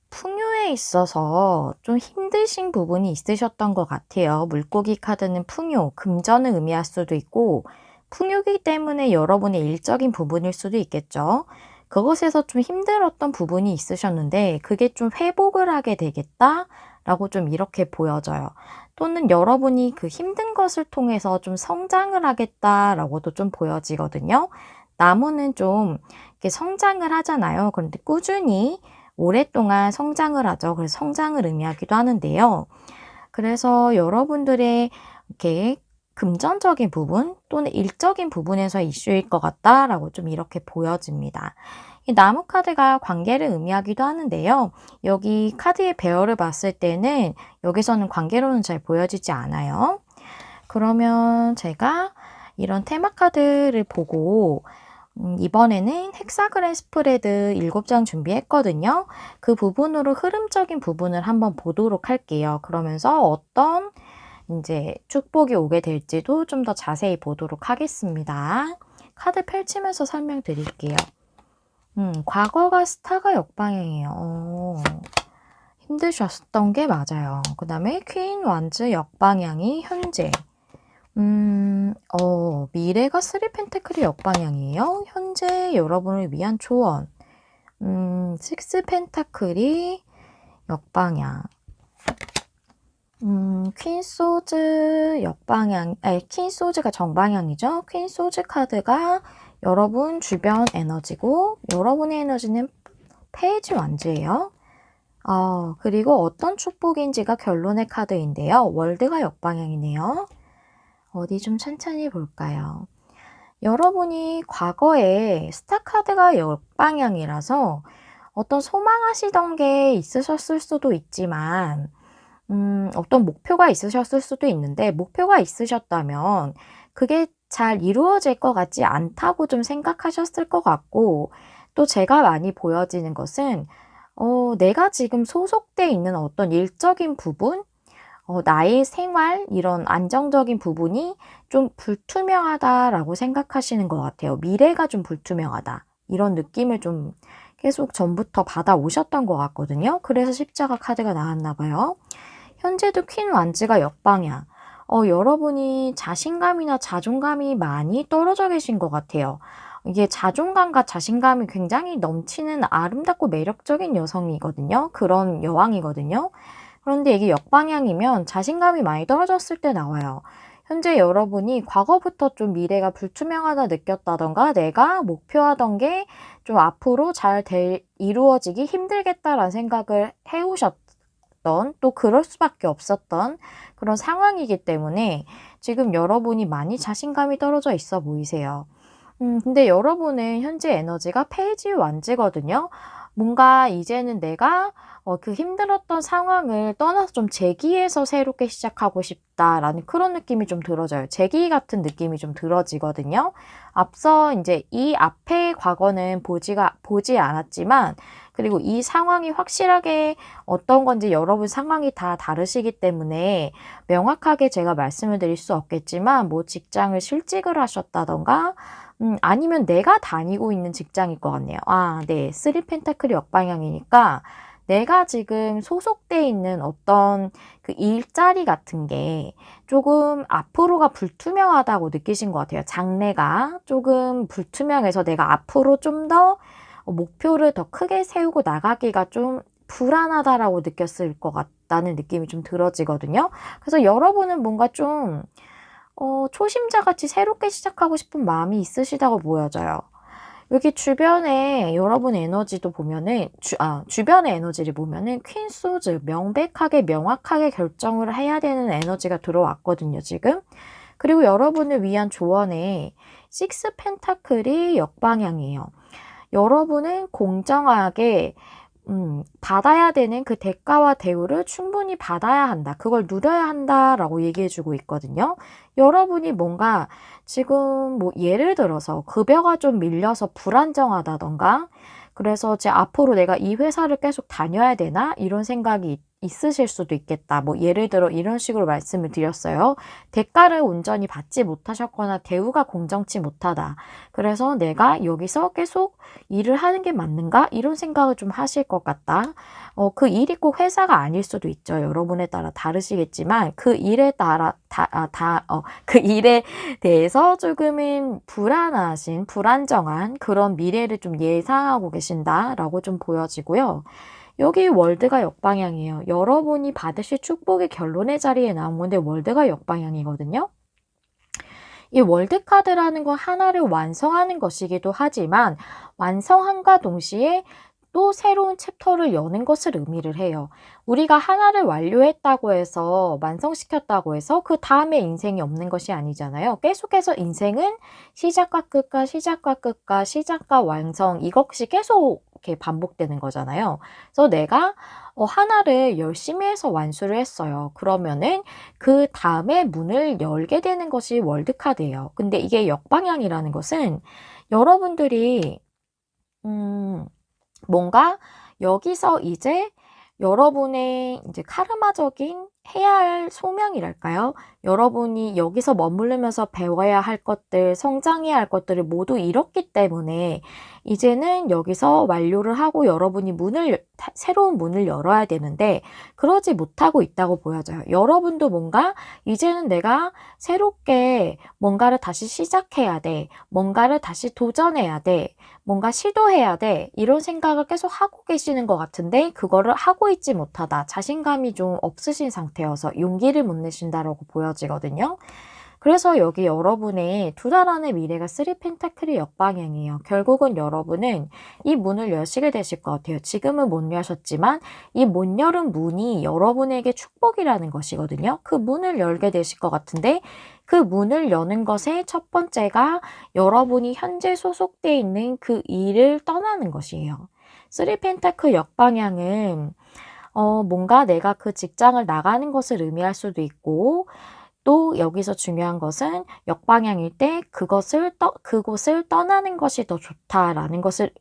풍요에 있어서 좀 힘드신 부분이 있으셨던 것 같아요. 물고기 카드는 풍요, 금전을 의미할 수도 있고 풍요이기 때문에 여러분의 일적인 부분일 수도 있겠죠. 그것에서 좀 힘들었던 부분이 있으셨는데 그게 좀 회복을 하게 되겠다라고 좀 이렇게 보여져요. 또는 여러분이 그 힘든 것을 통해서 좀 성장을 하겠다라고도 좀 보여지거든요. 나무는 좀 이렇게 성장을 하잖아요. 그런데 꾸준히 오랫동안 성장을 하죠. 그래서 성장을 의미하기도 하는데요. 그래서 여러분들의 이렇게 금전적인 부분 또는 일적인 부분에서 이슈일 것 같다라고 좀 이렇게 보여집니다. 이 나무 카드가 관계를 의미하기도 하는데요. 여기 카드의 배열을 봤을 때는 여기서는 관계로는 잘 보여지지 않아요. 그러면 제가 이런 테마 카드를 보고 이번에는 헥사그램 스프레드 7장 준비했거든요. 그 부분으로 흐름적인 부분을 한번 보도록 할게요. 그러면서 어떤 이제 축복이 오게 될지도 좀 더 자세히 보도록 하겠습니다. 카드 펼치면서 설명드릴게요. 과거가 스타가 역방향이에요. 힘드셨던 게 맞아요. 그 다음에 퀸 완즈 역방향이 현재. 미래가 쓰리 펜타클이 역방향이에요. 현재 여러분을 위한 조언. 식스 펜타클이 역방향. 퀸 소즈 역방향, 퀸 소즈가 정방향이죠. 퀸 소즈 카드가 여러분 주변 에너지고, 여러분의 에너지는 페이지 완즈예요. 그리고 어떤 축복인지가 결론의 카드인데요. 월드가 역방향이네요. 어디 좀 천천히 볼까요? 여러분이 과거에 스타 카드가 역방향이라서 어떤 소망하시던 게 있으셨을 수도 있지만, 어떤 목표가 있으셨을 수도 있는데, 목표가 있으셨다면 그게 잘 이루어질 것 같지 않다고 좀 생각하셨을 것 같고, 또 제가 많이 보여지는 것은 내가 지금 소속돼 있는 어떤 일적인 부분, 나의 생활, 이런 안정적인 부분이 좀 불투명하다라고 생각하시는 것 같아요. 미래가 좀 불투명하다. 이런 느낌을 좀 계속 전부터 받아오셨던 것 같거든요. 그래서 십자가 카드가 나왔나 봐요. 현재도 퀸 완즈가 역방향. 여러분이 자신감이나 자존감이 많이 떨어져 계신 것 같아요. 이게 자존감과 자신감이 굉장히 넘치는 아름답고 매력적인 여성이거든요. 그런 여왕이거든요. 그런데 이게 역방향이면 자신감이 많이 떨어졌을 때 나와요. 현재 여러분이 과거부터 좀 미래가 불투명하다 느꼈다던가 내가 목표하던 게 좀 앞으로 잘 이루어지기 힘들겠다라는 생각을 해오셨던, 또 그럴 수밖에 없었던 그런 상황이기 때문에 지금 여러분이 많이 자신감이 떨어져 있어 보이세요. 근데 여러분은 현재 에너지가 페이지 완즈거든요. 뭔가 이제는 내가 그 힘들었던 상황을 떠나서 좀 재기에서 새롭게 시작하고 싶다라는 그런 느낌이 좀 들어져요. 재기 같은 느낌이 좀 들어지거든요. 앞서 이제 이 앞의 과거는 보지 않았지만, 그리고 이 상황이 확실하게 어떤 건지 여러분 상황이 다 다르시기 때문에 명확하게 제가 말씀을 드릴 수 없겠지만, 뭐 직장을 실직을 하셨다던가, 아니면 내가 다니고 있는 직장일 것 같네요. 네. 쓰리 펜타클이 역방향이니까 내가 지금 소속돼 있는 어떤 그 일자리 같은 게 조금 앞으로가 불투명하다고 느끼신 것 같아요. 장래가 조금 불투명해서 내가 앞으로 좀 더 목표를 더 크게 세우고 나가기가 좀 불안하다라고 느꼈을 것 같다는 느낌이 좀 들어지거든요. 그래서 여러분은 뭔가 좀 초심자같이 새롭게 시작하고 싶은 마음이 있으시다고 보여져요. 여기 주변에 여러분의 에너지도 보면은, 주변의 에너지를 보면은 퀸 소즈, 명확하게 결정을 해야 되는 에너지가 들어왔거든요, 지금. 그리고 여러분을 위한 조언에 식스 펜타클이 역방향이에요. 여러분은 공정하게 받아야 되는 그 대가와 대우를 충분히 받아야 한다. 그걸 누려야 한다라고 얘기해주고 있거든요. 여러분이 뭔가 지금 뭐 예를 들어서 급여가 좀 밀려서 불안정하다던가, 그래서 앞으로 내가 이 회사를 계속 다녀야 되나? 이런 생각이 있으실 수도 있겠다. 뭐 예를 들어 이런 식으로 말씀을 드렸어요. 대가를 온전히 받지 못하셨거나 대우가 공정치 못하다. 그래서 내가 여기서 계속 일을 하는 게 맞는가? 이런 생각을 좀 하실 것 같다. 그 일이 꼭 회사가 아닐 수도 있죠. 여러분에 따라 다르시겠지만 그 일에 따라 그 일에 대해서 조금은 불안정한 그런 미래를 좀 예상하고 계신다라고 좀 보여지고요. 여기 월드가 역방향이에요. 여러분이 받으실 축복의 결론의 자리에 나온 건데 월드가 역방향이거든요. 이 월드 카드라는 건 하나를 완성하는 것이기도 하지만 완성함과 동시에 또 새로운 챕터를 여는 것을 의미를 해요. 우리가 하나를 완료했다고 해서 완성시켰다고 해서 그 다음에 인생이 없는 것이 아니잖아요. 계속해서 인생은 시작과 끝과 시작과 끝과 시작과 완성 이것이 계속 이렇게 반복되는 거잖아요. 그래서 내가 하나를 열심히 해서 완수를 했어요. 그러면은 그 다음에 문을 열게 되는 것이 월드카드예요. 근데 이게 역방향이라는 것은 여러분들이 뭔가 여기서 이제 여러분의 이제 카르마적인 해야 할 소명이랄까요? 여러분이 여기서 머무르면서 배워야 할 것들, 성장해야 할 것들을 모두 잃었기 때문에 이제는 여기서 완료를 하고 여러분이 새로운 문을 열어야 되는데 그러지 못하고 있다고 보여져요. 여러분도 뭔가 이제는 내가 새롭게 뭔가를 다시 시작해야 돼. 뭔가를 다시 도전해야 돼. 뭔가 시도해야 돼. 이런 생각을 계속 하고 계시는 것 같은데 그거를 하고 있지 못하다. 자신감이 좀 없으신 상태여서 용기를 못 내신다라고 보여지거든요. 그래서 여기 여러분의 2달 안의 미래가 3 펜타클의 역방향이에요. 결국은 여러분은 이 문을 여시게 되실 것 같아요. 지금은 못 여셨지만 이 못 열은 문이 여러분에게 축복이라는 것이거든요. 그 문을 열게 되실 것 같은데 그 문을 여는 것의 첫 번째가 여러분이 현재 소속되어 있는 그 일을 떠나는 것이에요. 3 펜타클 역방향은 뭔가 내가 그 직장을 나가는 것을 의미할 수도 있고 또 여기서 중요한 것은 역방향일 때 그곳을 떠나는 것이 더 좋다라는 것을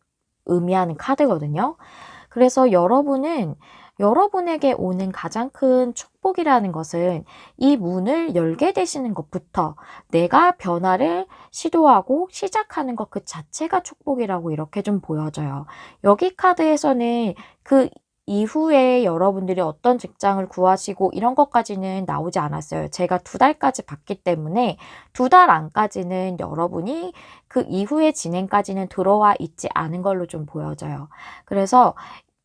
의미하는 카드거든요. 그래서 여러분은 여러분에게 오는 가장 큰 축복이라는 것은 이 문을 열게 되시는 것부터 내가 변화를 시도하고 시작하는 것 그 자체가 축복이라고 이렇게 좀 보여져요. 여기 카드에서는 그 이후에 여러분들이 어떤 직장을 구하시고 이런 것까지는 나오지 않았어요. 제가 2달까지 봤기 때문에 2달 안까지는 여러분이 그 이후의 진행까지는 들어와 있지 않은 걸로 좀 보여져요. 그래서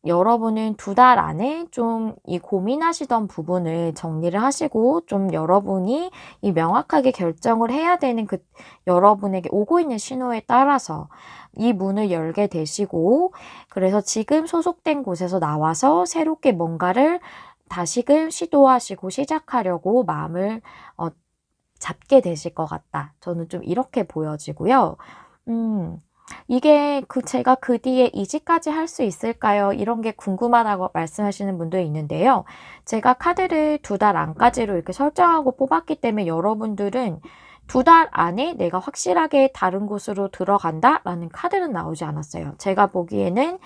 여러분은 2달 안에 좀 이 고민하시던 부분을 정리를 하시고 좀 여러분이 이 명확하게 결정을 해야 되는 그 여러분에게 오고 있는 신호에 따라서 이 문을 열게 되시고 그래서 지금 소속된 곳에서 나와서 새롭게 뭔가를 다시금 시도하시고 시작하려고 마음을 잡게 되실 것 같다. 저는 좀 이렇게 보여지고요. 이게 제가 그 뒤에 이직까지 할 수 있을까요? 이런 게 궁금하다고 말씀하시는 분도 있는데요. 제가 카드를 2달 안까지로 이렇게 설정하고 뽑았기 때문에 여러분들은 2달 안에 내가 확실하게 다른 곳으로 들어간다라는 카드는 나오지 않았어요. 제가 보기에는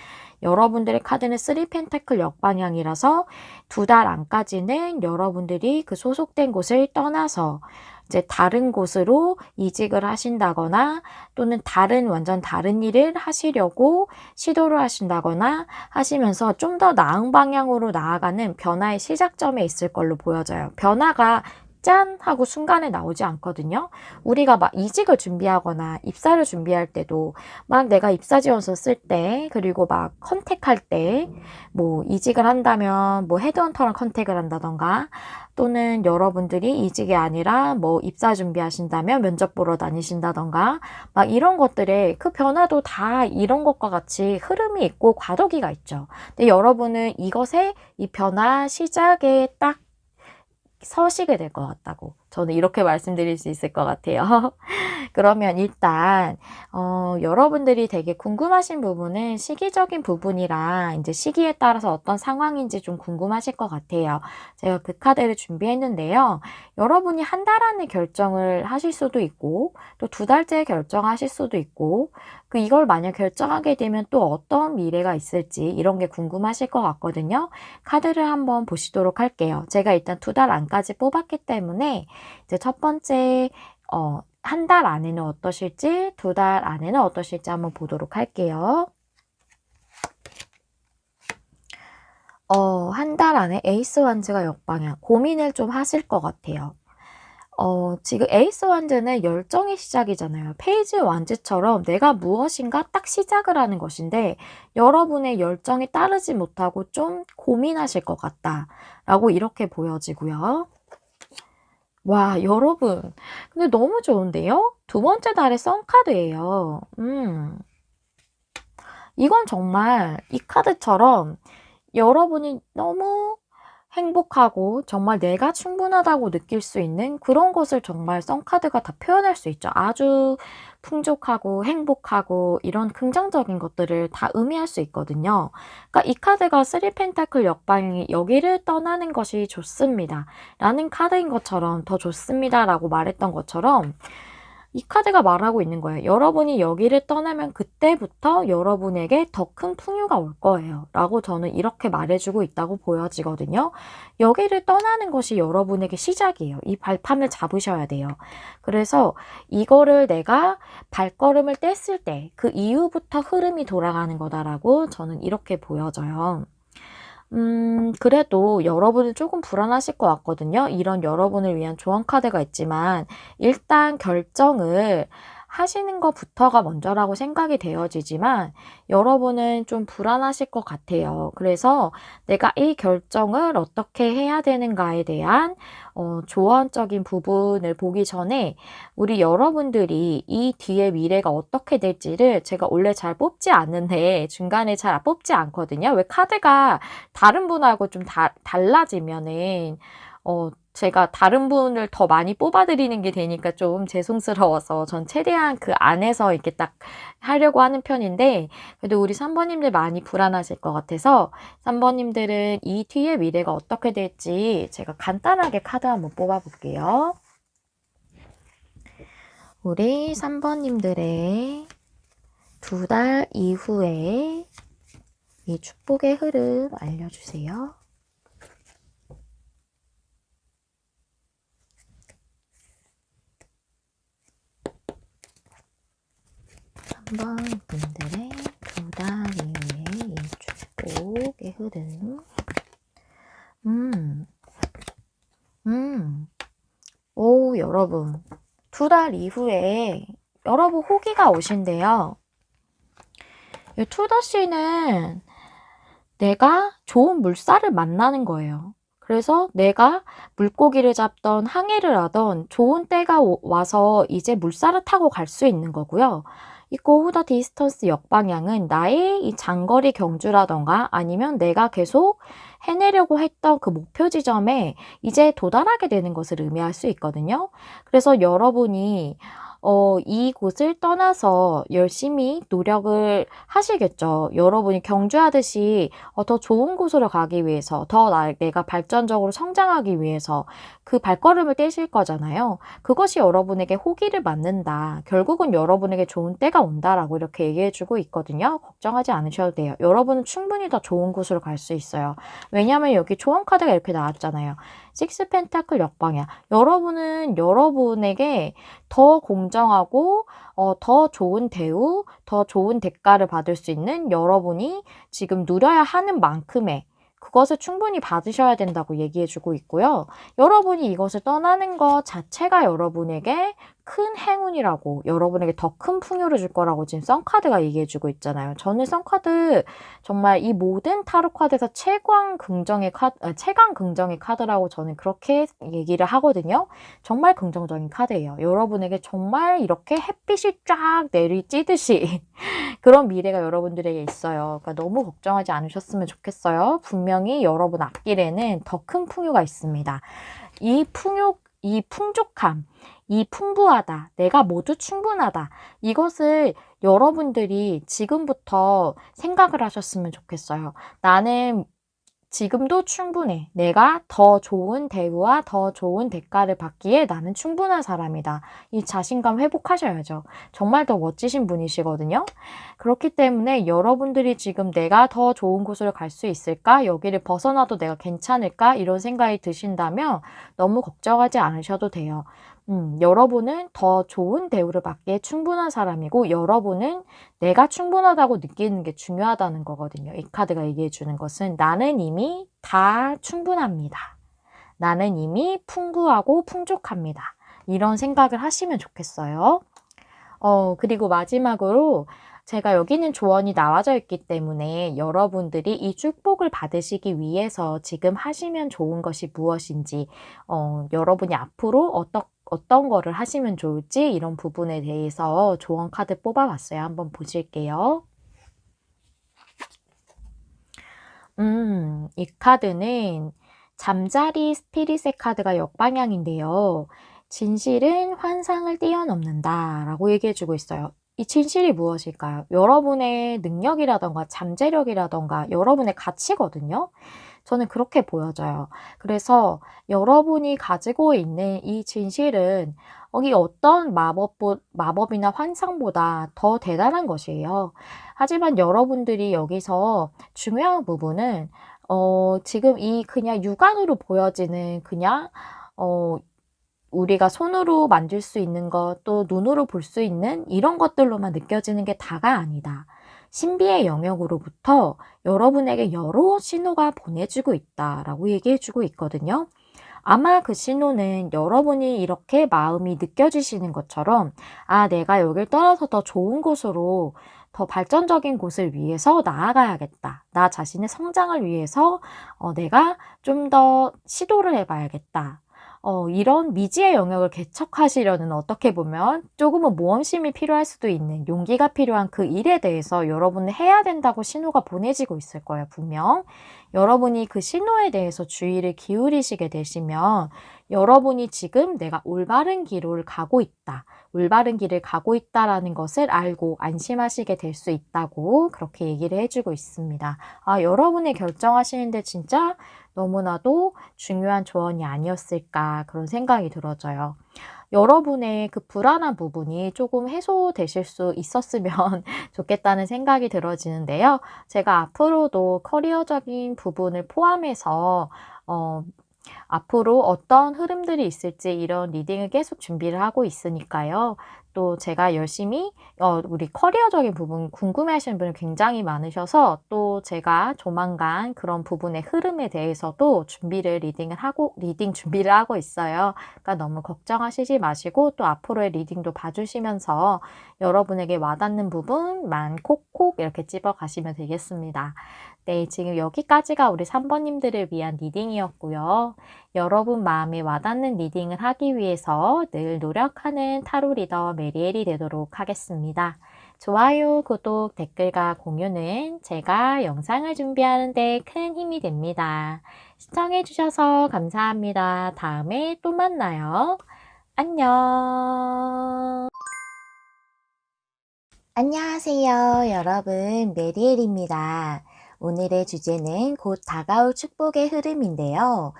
여러분들의 카드는 3 펜타클 역방향이라서 2달 안까지는 여러분들이 그 소속된 곳을 떠나서 이제 다른 곳으로 이직을 하신다거나 또는 완전 다른 일을 하시려고 시도를 하신다거나 하시면서 좀 더 나은 방향으로 나아가는 변화의 시작점에 있을 걸로 보여져요. 변화가 짠! 하고 순간에 나오지 않거든요. 우리가 막 이직을 준비하거나 입사를 준비할 때도 막 내가 입사 지원서 쓸 때 그리고 막 컨택할 때 뭐 이직을 한다면 뭐 헤드헌터랑 컨택을 한다던가 또는 여러분들이 이직이 아니라 뭐 입사 준비하신다면 면접 보러 다니신다던가 막 이런 것들에 그 변화도 다 이런 것과 같이 흐름이 있고 과도기가 있죠. 근데 여러분은 이것에 이 변화 시작에 딱 서시게 될 것 같다고 저는 이렇게 말씀드릴 수 있을 것 같아요. 그러면 일단 여러분들이 되게 궁금하신 부분은 시기적인 부분이라 이제 시기에 따라서 어떤 상황인지 좀 궁금하실 것 같아요. 제가 그 카드를 준비했는데요. 여러분이 한 달 안에 결정을 하실 수도 있고 또 2달째 결정하실 수도 있고 이걸 만약 결정하게 되면 또 어떤 미래가 있을지 이런 게 궁금하실 것 같거든요. 카드를 한번 보시도록 할게요. 제가 일단 2달 안까지 뽑았기 때문에 이제 첫 번째 한 달 안에는 어떠실지 2달 안에는 어떠실지 한번 보도록 할게요. 한 달 안에 에이스 완즈가 역방향 고민을 좀 하실 것 같아요. 지금 에이스 완즈는 열정의 시작이잖아요. 페이지 완즈처럼 내가 무엇인가 딱 시작을 하는 것인데 여러분의 열정에 따르지 못하고 좀 고민하실 것 같다라고 이렇게 보여지고요. 와, 여러분. 근데 너무 좋은데요? 2번째 달의 썬카드예요. 이건 정말 이 카드처럼 여러분이 너무 행복하고 정말 내가 충분하다고 느낄 수 있는 그런 것을 정말 썬카드가 다 표현할 수 있죠. 아주 풍족하고 행복하고 이런 긍정적인 것들을 다 의미할 수 있거든요. 그러니까 이 카드가 3 펜타클 역방이 여기를 떠나는 것이 좋습니다. 라는 카드인 것처럼 더 좋습니다. 라고 말했던 것처럼 이 카드가 말하고 있는 거예요. 여러분이 여기를 떠나면 그때부터 여러분에게 더 큰 풍요가 올 거예요. 라고 저는 이렇게 말해주고 있다고 보여지거든요. 여기를 떠나는 것이 여러분에게 시작이에요. 이 발판을 잡으셔야 돼요. 그래서 이거를 내가 발걸음을 뗐을 때 그 이후부터 흐름이 돌아가는 거다라고 저는 이렇게 보여져요. 그래도 여러분은 조금 불안하실 것 같거든요. 이런 여러분을 위한 조언 카드가 있지만 일단 결정을 하시는 것부터가 먼저라고 생각이 되어지지만 여러분은 좀 불안하실 것 같아요. 그래서 내가 이 결정을 어떻게 해야 되는가에 대한 조언적인 부분을 보기 전에 우리 여러분들이 이 뒤에 미래가 어떻게 될지를 제가 원래 잘 뽑지 않는데 중간에 잘 뽑지 않거든요. 왜 카드가 다른 분하고 좀 달라지면은 제가 다른 분을 더 많이 뽑아드리는 게 되니까 좀 죄송스러워서 전 최대한 그 안에서 이렇게 딱 하려고 하는 편인데 그래도 우리 3번님들 많이 불안하실 것 같아서 3번님들은 이 뒤의 미래가 어떻게 될지 제가 간단하게 카드 한번 뽑아볼게요. 우리 3번님들의 2달 이후에 이 축복의 흐름 알려주세요. 3번 분들의 2달 이후에 이 축복의 흐름. 오, 여러분. 2달 이후에 여러분 호기가 오신대요. 이 투더씨는 내가 좋은 물살을 만나는 거예요. 그래서 내가 물고기를 잡던 항해를 하던 좋은 때가 와서 이제 물살을 타고 갈 수 있는 거고요. 이 Go the Distance 역방향은 나의 이 장거리 경주라던가 아니면 내가 계속 해내려고 했던 그 목표 지점에 이제 도달하게 되는 것을 의미할 수 있거든요. 그래서 여러분이 이곳을 떠나서 열심히 노력을 하시겠죠. 여러분이 경주하듯이 더 좋은 곳으로 가기 위해서, 내가 발전적으로 성장하기 위해서 그 발걸음을 떼실 거잖아요. 그것이 여러분에게 호기를 맞는다. 결국은 여러분에게 좋은 때가 온다라고 이렇게 얘기해주고 있거든요. 걱정하지 않으셔도 돼요. 여러분은 충분히 더 좋은 곳으로 갈 수 있어요. 왜냐하면 여기 조언 카드가 이렇게 나왔잖아요. 6 펜타클 역방향. 여러분은 여러분에게 더 공정하고 더 좋은 대우, 더 좋은 대가를 받을 수 있는 여러분이 지금 누려야 하는 만큼의 그것을 충분히 받으셔야 된다고 얘기해주고 있고요. 여러분이 이것을 떠나는 것 자체가 여러분에게 큰 행운이라고, 여러분에게 더 큰 풍요를 줄 거라고 지금 썬카드가 얘기해주고 있잖아요. 저는 썬카드 정말 이 모든 타로 카드에서 최강 긍정의 카드라고 저는 그렇게 얘기를 하거든요. 정말 긍정적인 카드예요. 여러분에게 정말 이렇게 햇빛이 쫙 내리쬐듯이 그런 미래가 여러분들에게 있어요. 그러니까 너무 걱정하지 않으셨으면 좋겠어요. 분명히 여러분 앞길에는 더 큰 풍요가 있습니다. 이 풍족함, 이 풍부하다, 내가 모두 충분하다. 이것을 여러분들이 지금부터 생각을 하셨으면 좋겠어요. 나는 지금도 충분해. 내가 더 좋은 대우와 더 좋은 대가를 받기에 나는 충분한 사람이다. 이 자신감 회복하셔야죠. 정말 더 멋지신 분이시거든요. 그렇기 때문에 여러분들이 지금 내가 더 좋은 곳으로 갈 수 있을까? 여기를 벗어나도 내가 괜찮을까? 이런 생각이 드신다면 너무 걱정하지 않으셔도 돼요. 여러분은 더 좋은 대우를 받기에 충분한 사람이고 여러분은 내가 충분하다고 느끼는 게 중요하다는 거거든요. 이 카드가 얘기해 주는 것은 나는 이미 다 충분합니다. 나는 이미 풍부하고 풍족합니다. 이런 생각을 하시면 좋겠어요. 그리고 마지막으로 제가 여기는 조언이 나와져 있기 때문에 여러분들이 이 축복을 받으시기 위해서 지금 하시면 좋은 것이 무엇인지, 여러분이 앞으로 어떤 거를 하시면 좋을지 이런 부분에 대해서 조언 카드 뽑아봤어요. 한번 보실게요. 이 카드는 잠자리 스피릿의 카드가 역방향인데요. 진실은 환상을 뛰어넘는다 라고 얘기해 주고 있어요. 이 진실이 무엇일까요? 여러분의 능력이라던가 잠재력이라던가 여러분의 가치거든요. 저는 그렇게 보여져요. 그래서 여러분이 가지고 있는 이 진실은 이 어떤 마법이나 환상보다 더 대단한 것이에요. 하지만 여러분들이 여기서 중요한 부분은 지금 이 그냥 육안으로 보여지는 그냥 어 우리가 손으로 만질 수 있는 것, 또 눈으로 볼 수 있는 이런 것들로만 느껴지는 게 다가 아니다. 신비의 영역으로부터 여러분에게 여러 신호가 보내주고 있다라고 얘기해주고 있거든요. 아마 그 신호는 여러분이 이렇게 마음이 느껴지시는 것처럼 내가 여길 떠나서 더 좋은 곳으로 더 발전적인 곳을 위해서 나아가야겠다. 나 자신의 성장을 위해서 내가 좀 더 시도를 해봐야겠다. 이런 미지의 영역을 개척하시려는 어떻게 보면 조금은 모험심이 필요할 수도 있는 용기가 필요한 그 일에 대해서 여러분은 해야 된다고 신호가 보내지고 있을 거예요, 분명. 여러분이 그 신호에 대해서 주의를 기울이시게 되시면 여러분이 지금 내가 올바른 길을 가고 있다. 올바른 길을 가고 있다라는 것을 알고 안심하시게 될 수 있다고 그렇게 얘기를 해주고 있습니다. 여러분이 결정하시는데 진짜 너무나도 중요한 조언이 아니었을까 그런 생각이 들어져요. 여러분의 그 불안한 부분이 조금 해소되실 수 있었으면 좋겠다는 생각이 들어지는데요. 제가 앞으로도 커리어적인 부분을 포함해서 앞으로 어떤 흐름들이 있을지 이런 리딩을 계속 준비를 하고 있으니까요. 또 제가 열심히 우리 커리어적인 부분 궁금해하시는 분이 굉장히 많으셔서 또 제가 조만간 그런 부분의 흐름에 대해서도 리딩 준비를 하고 있어요. 그러니까 너무 걱정하시지 마시고 또 앞으로의 리딩도 봐주시면서 여러분에게 와닿는 부분만 콕콕 이렇게 집어가시면 되겠습니다. 네, 지금 여기까지가 우리 3번님들을 위한 리딩이었고요. 여러분 마음에 와닿는 리딩을 하기 위해서 늘 노력하는 타로 리더 메리엘이 되도록 하겠습니다. 좋아요, 구독, 댓글과 공유는 제가 영상을 준비하는 데 큰 힘이 됩니다. 시청해주셔서 감사합니다. 다음에 또 만나요. 안녕. 안녕하세요, 여러분. 메리엘입니다. 오늘의 주제는 곧 다가올 축복의 흐름인데요.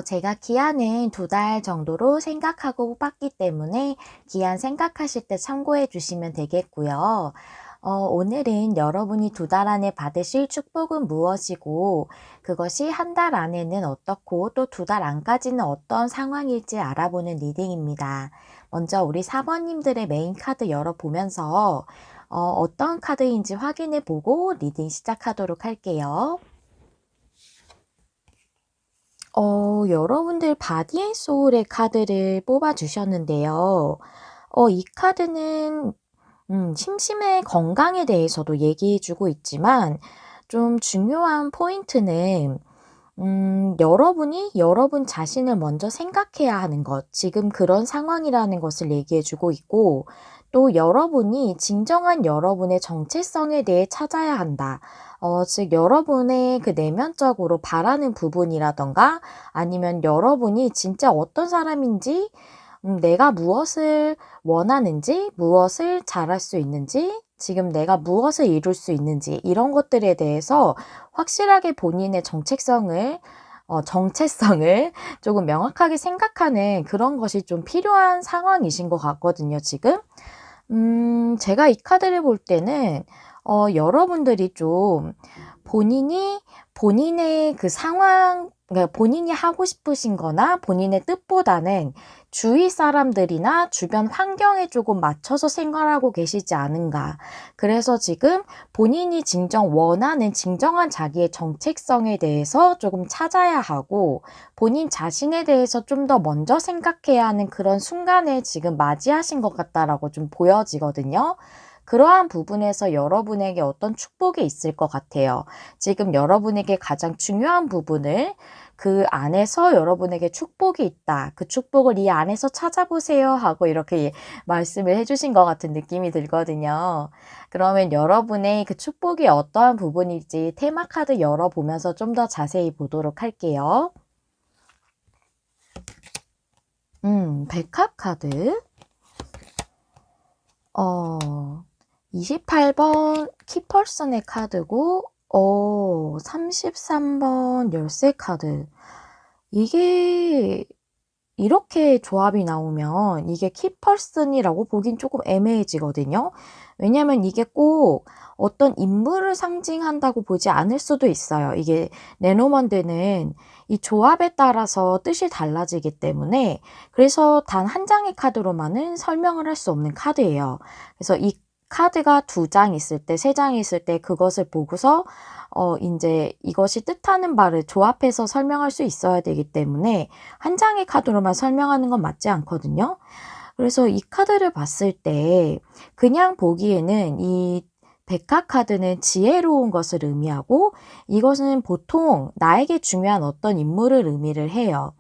제가 기한은 2달 정도로 생각하고 뽑았기 때문에 기한 생각하실 때 참고해 주시면 되겠고요. 오늘은 여러분이 2달 안에 받으실 축복은 무엇이고 그것이 1달 안에는 어떻고 또 2달 안까지는 어떤 상황일지 알아보는 리딩입니다. 먼저 우리 4번님들의 메인 카드 열어보면서 어떤 카드인지 확인해 보고 리딩 시작하도록 할게요. 여러분들 바디 앤 소울의 카드를 뽑아주셨는데요. 이 카드는 심심의 건강에 대해서도 얘기해주고 있지만 좀 중요한 포인트는 여러분이 여러분 자신을 먼저 생각해야 하는 것, 지금 그런 상황이라는 것을 얘기해주고 있고 또 여러분이 진정한 여러분의 정체성에 대해 찾아야 한다. 즉 여러분의 그 내면적으로 바라는 부분이라던가 아니면 여러분이 진짜 어떤 사람인지 내가 무엇을 원하는지, 무엇을 잘할 수 있는지, 지금 내가 무엇을 이룰 수 있는지 이런 것들에 대해서 확실하게 본인의 정체성을 조금 명확하게 생각하는 그런 것이 좀 필요한 상황이신 것 같거든요, 지금. 제가 이 카드를 볼 때는 여러분들이 좀 본인의 그 상황, 그러니까 본인이 하고 싶으신 거나 본인의 뜻보다는 주위 사람들이나 주변 환경에 조금 맞춰서 생활하고 계시지 않은가. 그래서 지금 본인이 원하는 진정한 자기의 정체성에 대해서 조금 찾아야 하고 본인 자신에 대해서 좀 더 먼저 생각해야 하는 그런 순간에 지금 맞이하신 것 같다라고 좀 보여지거든요. 그러한 부분에서 여러분에게 어떤 축복이 있을 것 같아요. 지금 여러분에게 가장 중요한 부분을 그 안에서 여러분에게 축복이 있다. 그 축복을 이 안에서 찾아보세요 하고 이렇게 말씀을 해주신 것 같은 느낌이 들거든요. 그러면 여러분의 그 축복이 어떠한 부분일지 테마 카드 열어보면서 좀 더 자세히 보도록 할게요. 백합 카드. 28번 키퍼슨의 카드고, 33번 열쇠 카드. 이게 이렇게 조합이 나오면 이게 키퍼슨이라고 보긴 조금 애매해지거든요. 왜냐면 이게 꼭 어떤 인물을 상징한다고 보지 않을 수도 있어요. 이게 레노먼드는 이 조합에 따라서 뜻이 달라지기 때문에 그래서 단 한 장의 카드로만은 설명을 할 수 없는 카드예요. 그래서 이 카드가 2장 있을 때, 3장 있을 때 그것을 보고서 이제 이것이 뜻하는 바를 조합해서 설명할 수 있어야 되기 때문에 한 장의 카드로만 설명하는 건 맞지 않거든요. 그래서 이 카드를 봤을 때 그냥 보기에는 이 백합 카드는 지혜로운 것을 의미하고 이것은 보통 나에게 중요한 어떤 인물을 의미를 해요.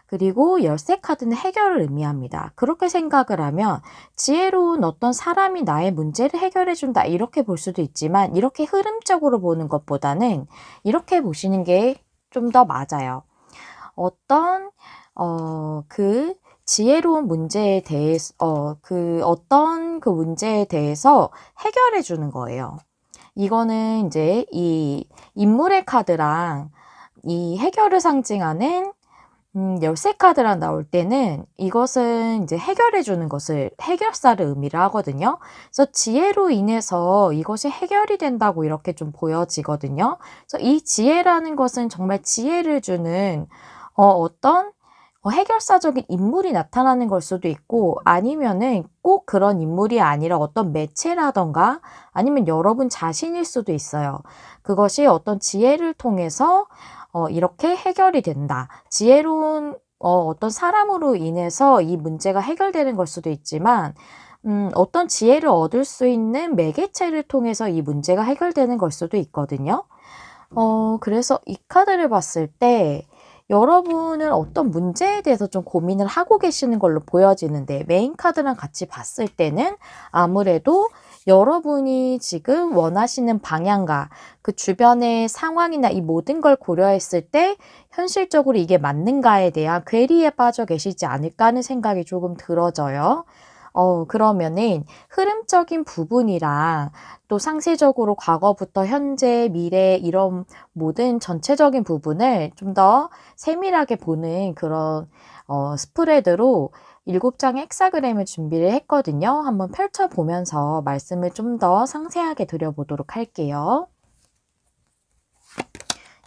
그리고 열쇠 카드는 해결을 의미합니다. 그렇게 생각을 하면 지혜로운 어떤 사람이 나의 문제를 해결해 준다 이렇게 볼 수도 있지만 이렇게 흐름적으로 보는 것보다는 이렇게 보시는 게 좀 더 맞아요. 어떤 그 지혜로운 문제에 대해서 어떤 그 문제에 대해서 해결해 주는 거예요. 이거는 이제 이 인물의 카드랑 이 해결을 상징하는 열쇠 카드랑 나올 때는 이것은 이제 해결해 주는 것을 해결사를 의미를 하거든요. 그래서 지혜로 인해서 이것이 해결이 된다고 이렇게 좀 보여지거든요. 그래서 이 지혜라는 것은 정말 지혜를 주는 어떤 해결사적인 인물이 나타나는 걸 수도 있고 아니면은 꼭 그런 인물이 아니라 어떤 매체라던가 아니면 여러분 자신일 수도 있어요. 그것이 어떤 지혜를 통해서 이렇게 해결이 된다. 지혜로운 어떤 사람으로 인해서 이 문제가 해결되는 걸 수도 있지만 어떤 지혜를 얻을 수 있는 매개체를 통해서 이 문제가 해결되는 걸 수도 있거든요. 그래서 이 카드를 봤을 때 여러분은 어떤 문제에 대해서 좀 고민을 하고 계시는 걸로 보여지는데 메인 카드랑 같이 봤을 때는 아무래도 여러분이 지금 원하시는 방향과 그 주변의 상황이나 이 모든 걸 고려했을 때 현실적으로 이게 맞는가에 대한 괴리에 빠져 계시지 않을까 하는 생각이 조금 들어져요. 그러면은 흐름적인 부분이랑 또 상세적으로 과거부터 현재, 미래 이런 모든 전체적인 부분을 좀 더 세밀하게 보는 그런 스프레드로 7장의 헥사그램을 준비를 했거든요. 한번 펼쳐보면서 말씀을 좀 더 상세하게 드려보도록 할게요.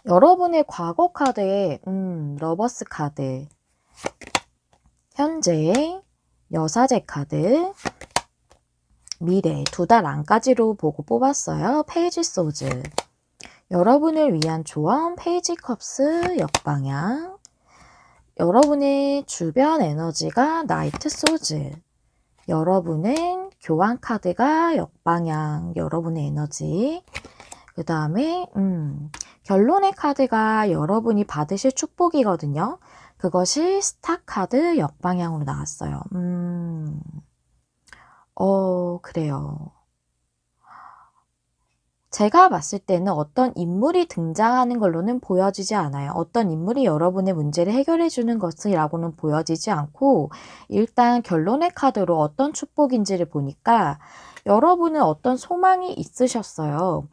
여러분의 과거 카드에 러버스 카드, 현재 여사제 카드, 미래 2달 안까지로 보고 뽑았어요. 페이지 소즈, 여러분을 위한 조언, 페이지 컵스 역방향, 여러분의 주변 에너지가 나이트 소즈, 여러분은 교환 카드가 역방향, 여러분의 에너지, 그 다음에 결론의 카드가 여러분이 받으실 축복이거든요. 그것이 스타 카드 역방향으로 나왔어요. 그래요. 제가 봤을 때는 어떤 인물이 등장하는 걸로는 보여지지 않아요. 어떤 인물이 여러분의 문제를 해결해 주는 것이라고는 보여지지 않고 일단 결론의 카드로 어떤 축복인지를 보니까 여러분은 어떤 소망이 있으셨어요.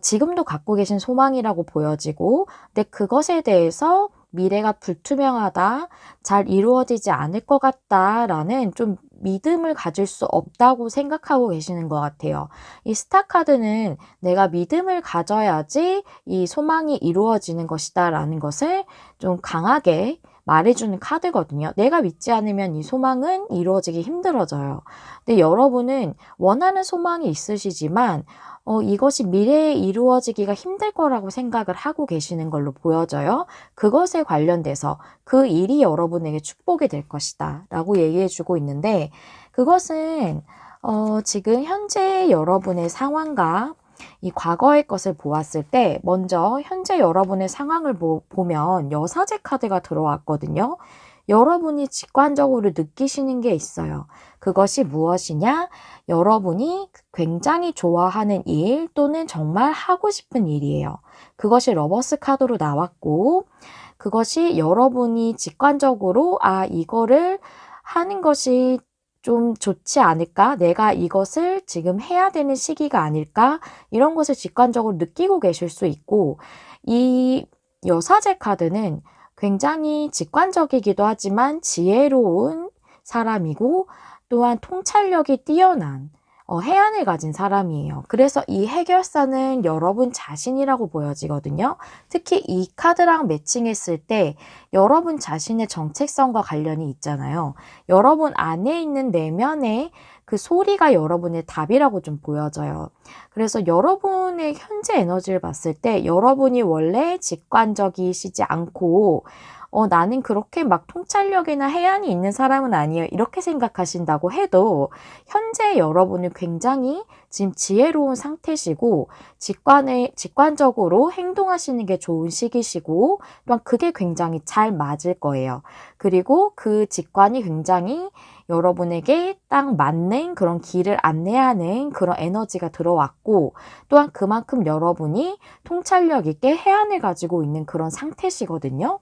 지금도 갖고 계신 소망이라고 보여지고 근데 그것에 대해서 미래가 불투명하다, 잘 이루어지지 않을 것 같다라는 좀 믿음을 가질 수 없다고 생각하고 계시는 것 같아요. 이 스타 카드는 내가 믿음을 가져야지 이 소망이 이루어지는 것이다 라는 것을 좀 강하게 말해주는 카드거든요. 내가 믿지 않으면 이 소망은 이루어지기 힘들어져요. 근데 여러분은 원하는 소망이 있으시지만 이것이 미래에 이루어지기가 힘들 거라고 생각을 하고 계시는 걸로 보여져요. 그것에 관련돼서 그 일이 여러분에게 축복이 될 것이다 라고 얘기해 주고 있는데 그것은 지금 현재 여러분의 상황과 이 과거의 것을 보았을 때 먼저 현재 여러분의 상황을 보면 여사제 카드가 들어왔거든요. 여러분이 직관적으로 느끼시는 게 있어요. 그것이 무엇이냐? 여러분이 굉장히 좋아하는 일 또는 정말 하고 싶은 일이에요. 그것이 러버스 카드로 나왔고 그것이 여러분이 직관적으로 이거를 하는 것이 좀 좋지 않을까? 내가 이것을 지금 해야 되는 시기가 아닐까? 이런 것을 직관적으로 느끼고 계실 수 있고 이 여사제 카드는 굉장히 직관적이기도 하지만 지혜로운 사람이고 또한 통찰력이 뛰어난 해안을 가진 사람이에요. 그래서 이 해결사는 여러분 자신이라고 보여지거든요. 특히 이 카드랑 매칭했을 때 여러분 자신의 정체성과 관련이 있잖아요. 여러분 안에 있는 내면의 그 소리가 여러분의 답이라고 좀 보여져요. 그래서 여러분의 현재 에너지를 봤을 때 여러분이 원래 직관적이시지 않고 나는 그렇게 막 통찰력이나 해안이 있는 사람은 아니에요. 이렇게 생각하신다고 해도 현재 여러분은 굉장히 지금 지혜로운 상태시고 직관적으로 행동하시는 게 좋은 시기시고 또한 그게 굉장히 잘 맞을 거예요. 그리고 그 직관이 굉장히 여러분에게 딱 맞는 그런 길을 안내하는 그런 에너지가 들어왔고 또한 그만큼 여러분이 통찰력 있게 해안을 가지고 있는 그런 상태시거든요.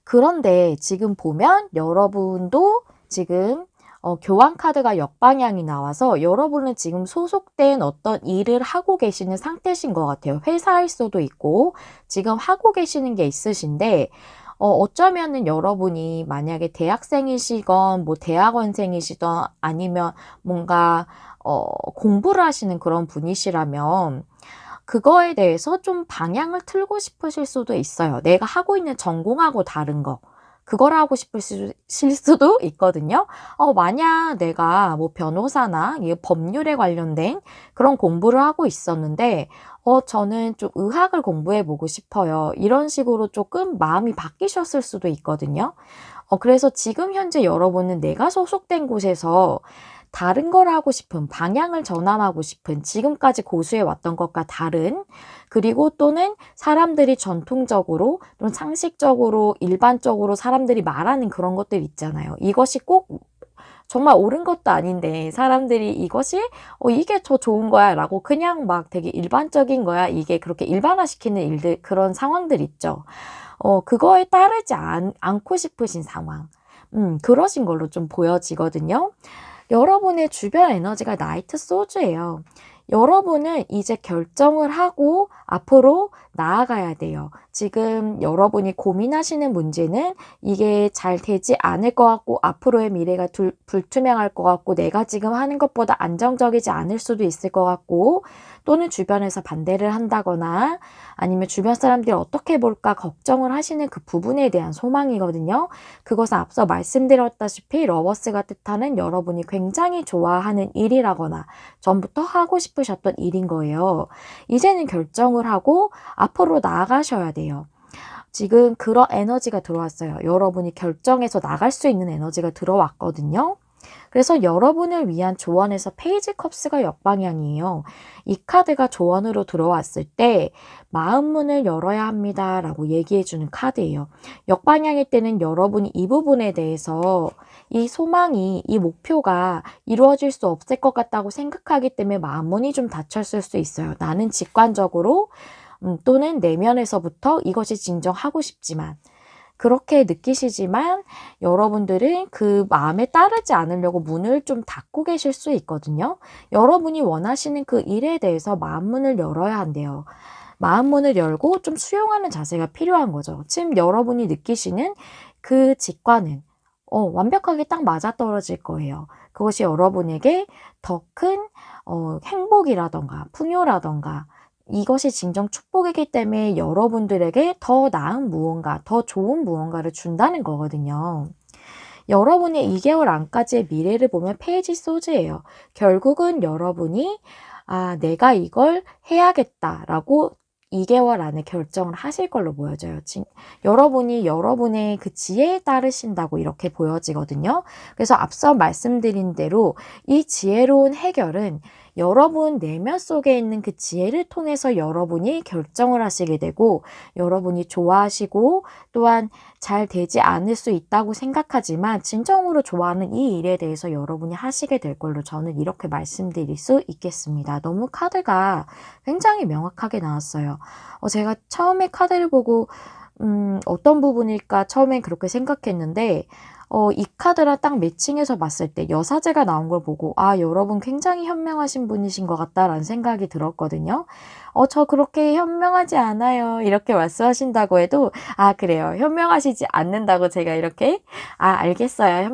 그런데 지금 보면 여러분도 지금 교환 카드가 역방향이 나와서 여러분은 지금 소속된 어떤 일을 하고 계시는 상태신 것 같아요. 회사일 수도 있고 지금 하고 계시는 게 있으신데 어쩌면은 여러분이 만약에 대학생이시건 뭐 대학원생이시던 아니면 뭔가 공부를 하시는 그런 분이시라면 그거에 대해서 좀 방향을 틀고 싶으실 수도 있어요. 내가 하고 있는 전공하고 다른 거. 그걸 하고 싶으실 수도 있거든요. 만약 내가 뭐 변호사나 법률에 관련된 그런 공부를 하고 있었는데, 저는 좀 의학을 공부해 보고 싶어요. 이런 식으로 조금 마음이 바뀌셨을 수도 있거든요. 그래서 지금 현재 여러분은 내가 소속된 곳에서 다른 걸 하고 싶은, 방향을 전환하고 싶은, 지금까지 고수해 왔던 것과 다른, 그리고 또는 사람들이 전통적으로 또는 상식적으로 일반적으로 사람들이 말하는 그런 것들 있잖아요. 이것이 꼭 정말 옳은 것도 아닌데 사람들이 이것이 이게 더 좋은 거야 라고 그냥 막 되게 일반적인 거야, 이게 그렇게 일반화시키는 일들, 그런 상황들 있죠. 그거에 따르지 않고 싶으신 상황, 그러신 걸로 좀 보여지거든요. 여러분의 주변 에너지가 나이트 소주예요. 여러분은 이제 결정을 하고 앞으로 나아가야 돼요. 지금 여러분이 고민하시는 문제는 이게 잘 되지 않을 것 같고 앞으로의 미래가 불투명할 것 같고 내가 지금 하는 것보다 안정적이지 않을 수도 있을 것 같고 또는 주변에서 반대를 한다거나 아니면 주변 사람들이 어떻게 볼까 걱정을 하시는 그 부분에 대한 소망이거든요. 그것은 앞서 말씀드렸다시피 러버스가 뜻하는 여러분이 굉장히 좋아하는 일이라거나 전부터 하고 싶으셨던 일인 거예요. 이제는 결정을 하고 앞으로 나아가셔야 돼요. 지금 그런 에너지가 들어왔어요. 여러분이 결정해서 나갈 수 있는 에너지가 들어왔거든요. 그래서 여러분을 위한 조언에서 페이지 컵스가 역방향이에요. 이 카드가 조언으로 들어왔을 때 마음 문을 열어야 합니다 라고 얘기해주는 카드예요. 역방향일 때는 여러분이 이 부분에 대해서 이 소망이, 이 목표가 이루어질 수 없을 것 같다고 생각하기 때문에 마음 문이 좀 닫혔을 수 있어요. 나는 직관적으로 또는 내면에서부터 이것이 진정하고 싶지만 그렇게 느끼시지만 여러분들은 그 마음에 따르지 않으려고 문을 좀 닫고 계실 수 있거든요. 여러분이 원하시는 그 일에 대해서 마음문을 열어야 한대요. 마음문을 열고 좀 수용하는 자세가 필요한 거죠. 지금 여러분이 느끼시는 그 직관은 완벽하게 딱 맞아떨어질 거예요. 그것이 여러분에게 더 큰 행복이라던가 풍요라던가 이것이 진정 축복이기 때문에 여러분들에게 더 나은 무언가, 더 좋은 무언가를 준다는 거거든요. 여러분의 2개월 안까지의 미래를 보면 페이지 소즈예요. 결국은 여러분이 내가 이걸 해야겠다라고 2개월 안에 결정을 하실 걸로 보여져요. 여러분이 여러분의 그 지혜에 따르신다고 이렇게 보여지거든요. 그래서 앞서 말씀드린 대로 이 지혜로운 해결은 여러분 내면 속에 있는 그 지혜를 통해서 여러분이 결정을 하시게 되고, 여러분이 좋아하시고 또한 잘 되지 않을 수 있다고 생각하지만 진정으로 좋아하는 이 일에 대해서 여러분이 하시게 될 걸로 저는 이렇게 말씀드릴 수 있겠습니다. 너무 카드가 굉장히 명확하게 나왔어요. 제가 처음에 카드를 보고 어떤 부분일까 처음엔 그렇게 생각했는데, 이 카드랑 딱 매칭해서 봤을 때 여사제가 나온 걸 보고, 아, 여러분 굉장히 현명하신 분이신 것 같다라는 생각이 들었거든요. 저 그렇게 현명하지 않아요. 이렇게 말씀하신다고 해도, 아, 그래요. 현명하시지 않는다고 제가 이렇게, 알겠어요.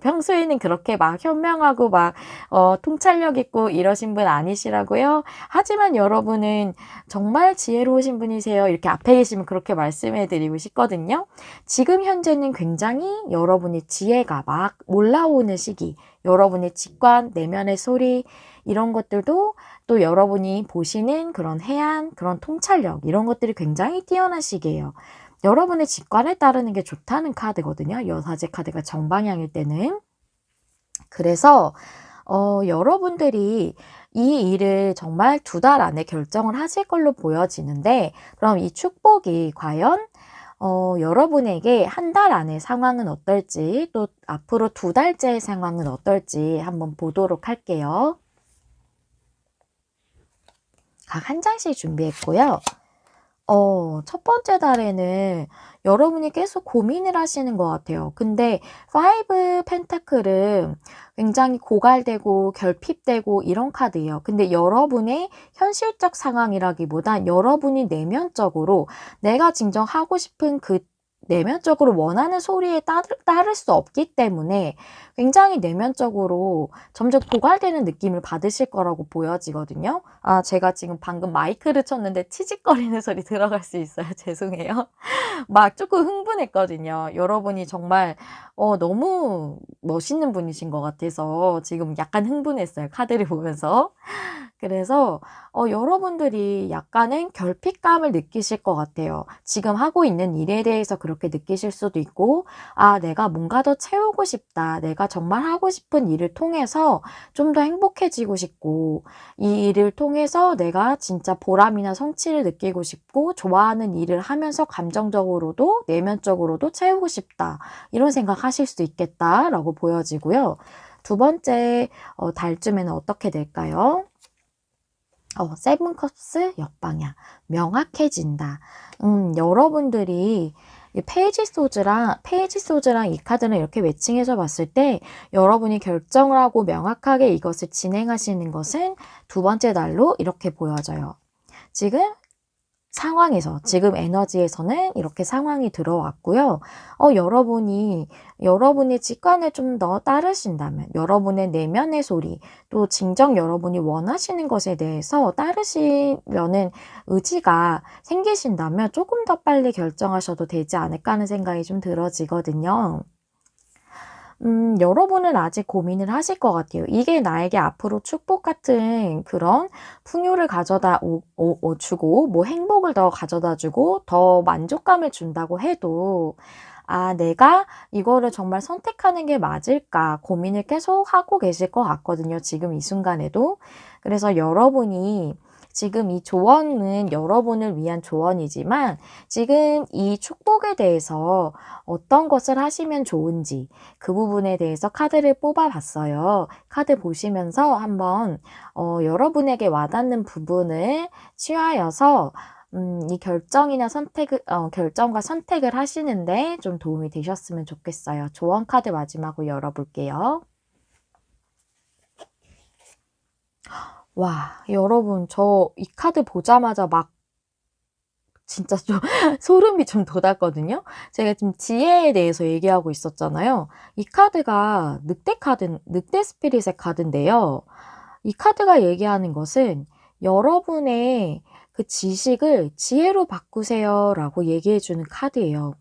평소에는 그렇게 막 현명하고 막, 통찰력 있고 이러신 분 아니시라고요. 하지만 여러분은 정말 지혜로우신 분이세요. 이렇게 앞에 계시면 그렇게 말씀해 드리고 싶거든요. 지금 현재는 굉장히 여러분의 지혜가 막 올라오는 시기, 여러분의 직관, 내면의 소리, 이런 것들도 또 여러분이 보시는 그런 해안, 그런 통찰력, 이런 것들이 굉장히 뛰어난 시기예요. 여러분의 직관에 따르는 게 좋다는 카드거든요. 여사제 카드가 정방향일 때는. 그래서 여러분들이 이 일을 정말 2달 안에 결정을 하실 걸로 보여지는데, 그럼 이 축복이 과연 여러분에게 1달 안의 상황은 어떨지, 또 앞으로 2달째의 상황은 어떨지 한번 보도록 할게요. 각 한 장씩 준비했고요. 첫 번째 달에는 여러분이 계속 고민을 하시는 것 같아요. 근데 5 펜타클은 굉장히 고갈되고 결핍되고 이런 카드예요. 근데 여러분의 현실적 상황이라기보단 여러분이 내면적으로 내가 진정 하고 싶은 그 내면적으로 원하는 소리에 따를 수 없기 때문에 굉장히 내면적으로 점점 고갈되는 느낌을 받으실 거라고 보여지거든요. 제가 지금 방금 마이크를 쳤는데 치직거리는 소리 들어갈 수 있어요. 죄송해요. 막 조금 흥분했거든요. 여러분이 정말 너무 멋있는 분이신 것 같아서 지금 약간 흥분했어요. 카드를 보면서. 그래서 여러분들이 약간은 결핍감을 느끼실 것 같아요. 지금 하고 있는 일에 대해서 그렇게 느끼실 수도 있고, 내가 뭔가 더 채우고 싶다. 내가 정말 하고 싶은 일을 통해서 좀 더 행복해지고 싶고, 이 일을 통해서 내가 진짜 보람이나 성취를 느끼고 싶고, 좋아하는 일을 하면서 감정적으로도 내면적으로도 채우고 싶다. 이런 생각 하실 수 있겠다라고 보여지고요. 2번째 달쯤에는 어떻게 될까요? 세븐 컵스 역방향, 명확해진다. 여러분들이 페이지 소즈랑 이 카드는 이렇게 매칭해서 봤을 때 여러분이 결정을 하고 명확하게 이것을 진행하시는 것은 2번째 달로 이렇게 보여져요. 지금 에너지에서는 이렇게 상황이 들어왔고요. 여러분의 직관을 좀 더 따르신다면, 여러분의 내면의 소리, 또 진정 여러분이 원하시는 것에 대해서 따르시려는 의지가 생기신다면 조금 더 빨리 결정하셔도 되지 않을까 하는 생각이 좀 들어지거든요. 여러분은 아직 고민을 하실 것 같아요. 이게 나에게 앞으로 축복 같은 그런 풍요를 가져다 주고, 뭐 행복을 더 가져다 주고, 더 만족감을 준다고 해도, 내가 이거를 정말 선택하는 게 맞을까 고민을 계속 하고 계실 것 같거든요. 지금 이 순간에도. 그래서 여러분이 지금 이 조언은 여러분을 위한 조언이지만 지금 이 축복에 대해서 어떤 것을 하시면 좋은지 그 부분에 대해서 카드를 뽑아봤어요. 카드 보시면서 한번 여러분에게 와닿는 부분을 취하여서 이 결정과 선택을 하시는데 좀 도움이 되셨으면 좋겠어요. 조언 카드 마지막으로 열어볼게요. 와, 여러분, 저 이 카드 보자마자 막 진짜 좀 소름이 좀 돋았거든요. 제가 지금 지혜에 대해서 얘기하고 있었잖아요. 이 카드가 늑대 스피릿의 카드인데요. 이 카드가 얘기하는 것은 여러분의 그 지식을 지혜로 바꾸세요 라고 얘기해주는 카드예요.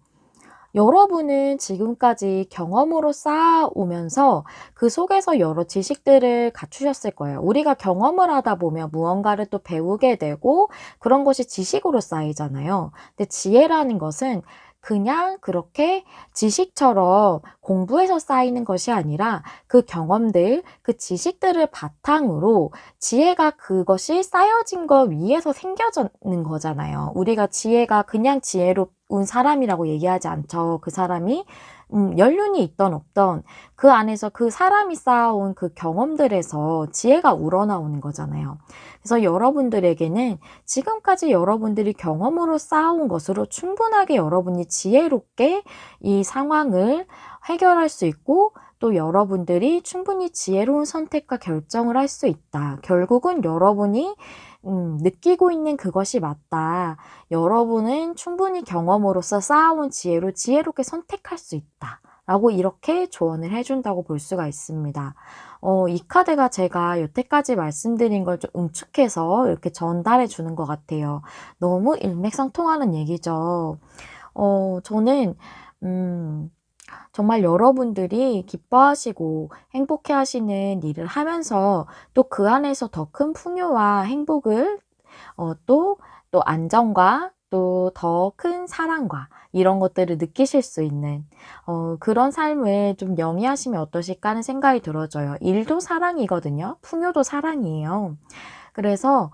여러분은 지금까지 경험으로 쌓아오면서 그 속에서 여러 지식들을 갖추셨을 거예요. 우리가 경험을 하다 보면 무언가를 또 배우게 되고 그런 것이 지식으로 쌓이잖아요. 근데 지혜라는 것은 그냥 그렇게 지식처럼 공부해서 쌓이는 것이 아니라 그 경험들, 그 지식들을 바탕으로 지혜가 그것이 쌓여진 것 위에서 생겨지는 거잖아요. 우리가 지혜가 그냥 지혜로운 사람이라고 얘기하지 않죠. 그 사람이 연륜이 있던 없던 그 안에서 그 사람이 쌓아온 그 경험들에서 지혜가 우러나오는 거잖아요. 그래서 여러분들에게는 지금까지 여러분들이 경험으로 쌓아온 것으로 충분하게 여러분이 지혜롭게 이 상황을 해결할 수 있고 또 여러분들이 충분히 지혜로운 선택과 결정을 할 수 있다. 결국은 여러분이 느끼고 있는 그것이 맞다. 여러분은 충분히 경험으로서 쌓아온 지혜로 지혜롭게 선택할 수 있다. 라고 이렇게 조언을 해준다고 볼 수가 있습니다. 이 카드가 제가 여태까지 말씀드린 걸 좀 응축해서 이렇게 전달해 주는 것 같아요. 너무 일맥상통하는 얘기죠. 저는, 정말 여러분들이 기뻐하시고 행복해 하시는 일을 하면서 또 그 안에서 더 큰 풍요와 행복을 또 안정과 또 더 큰 사랑과 이런 것들을 느끼실 수 있는 그런 삶을 좀 영위하시면 어떠실까 하는 생각이 들어져요. 일도 사랑이거든요. 풍요도 사랑이에요. 그래서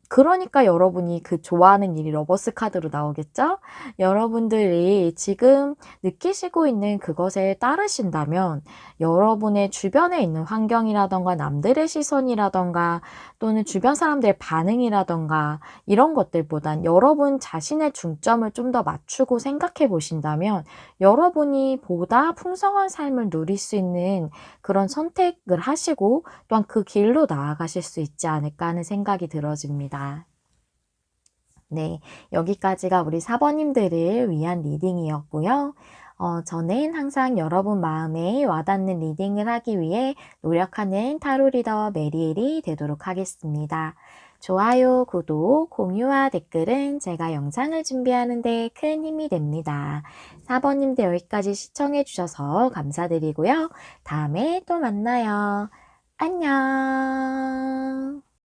그러니까 여러분이 그 좋아하는 일이 러버스 카드로 나오겠죠? 여러분들이 지금 느끼시고 있는 그것에 따르신다면 여러분의 주변에 있는 환경이라던가 남들의 시선이라던가 또는 주변 사람들의 반응이라던가 이런 것들보단 여러분 자신의 중점을 좀 더 맞추고 생각해 보신다면 여러분이 보다 풍성한 삶을 누릴 수 있는 그런 선택을 하시고 또한 그 길로 나아가실 수 있지 않을까 하는 생각이 들어집니다. 네, 여기까지가 우리 사번님들을 위한 리딩이었고요. 저는 항상 여러분 마음에 와닿는 리딩을 하기 위해 노력하는 타로 리더 메리엘이 되도록 하겠습니다. 좋아요, 구독, 공유와 댓글은 제가 영상을 준비하는 데 큰 힘이 됩니다. 4번님들 여기까지 시청해 주셔서 감사드리고요. 다음에 또 만나요. 안녕.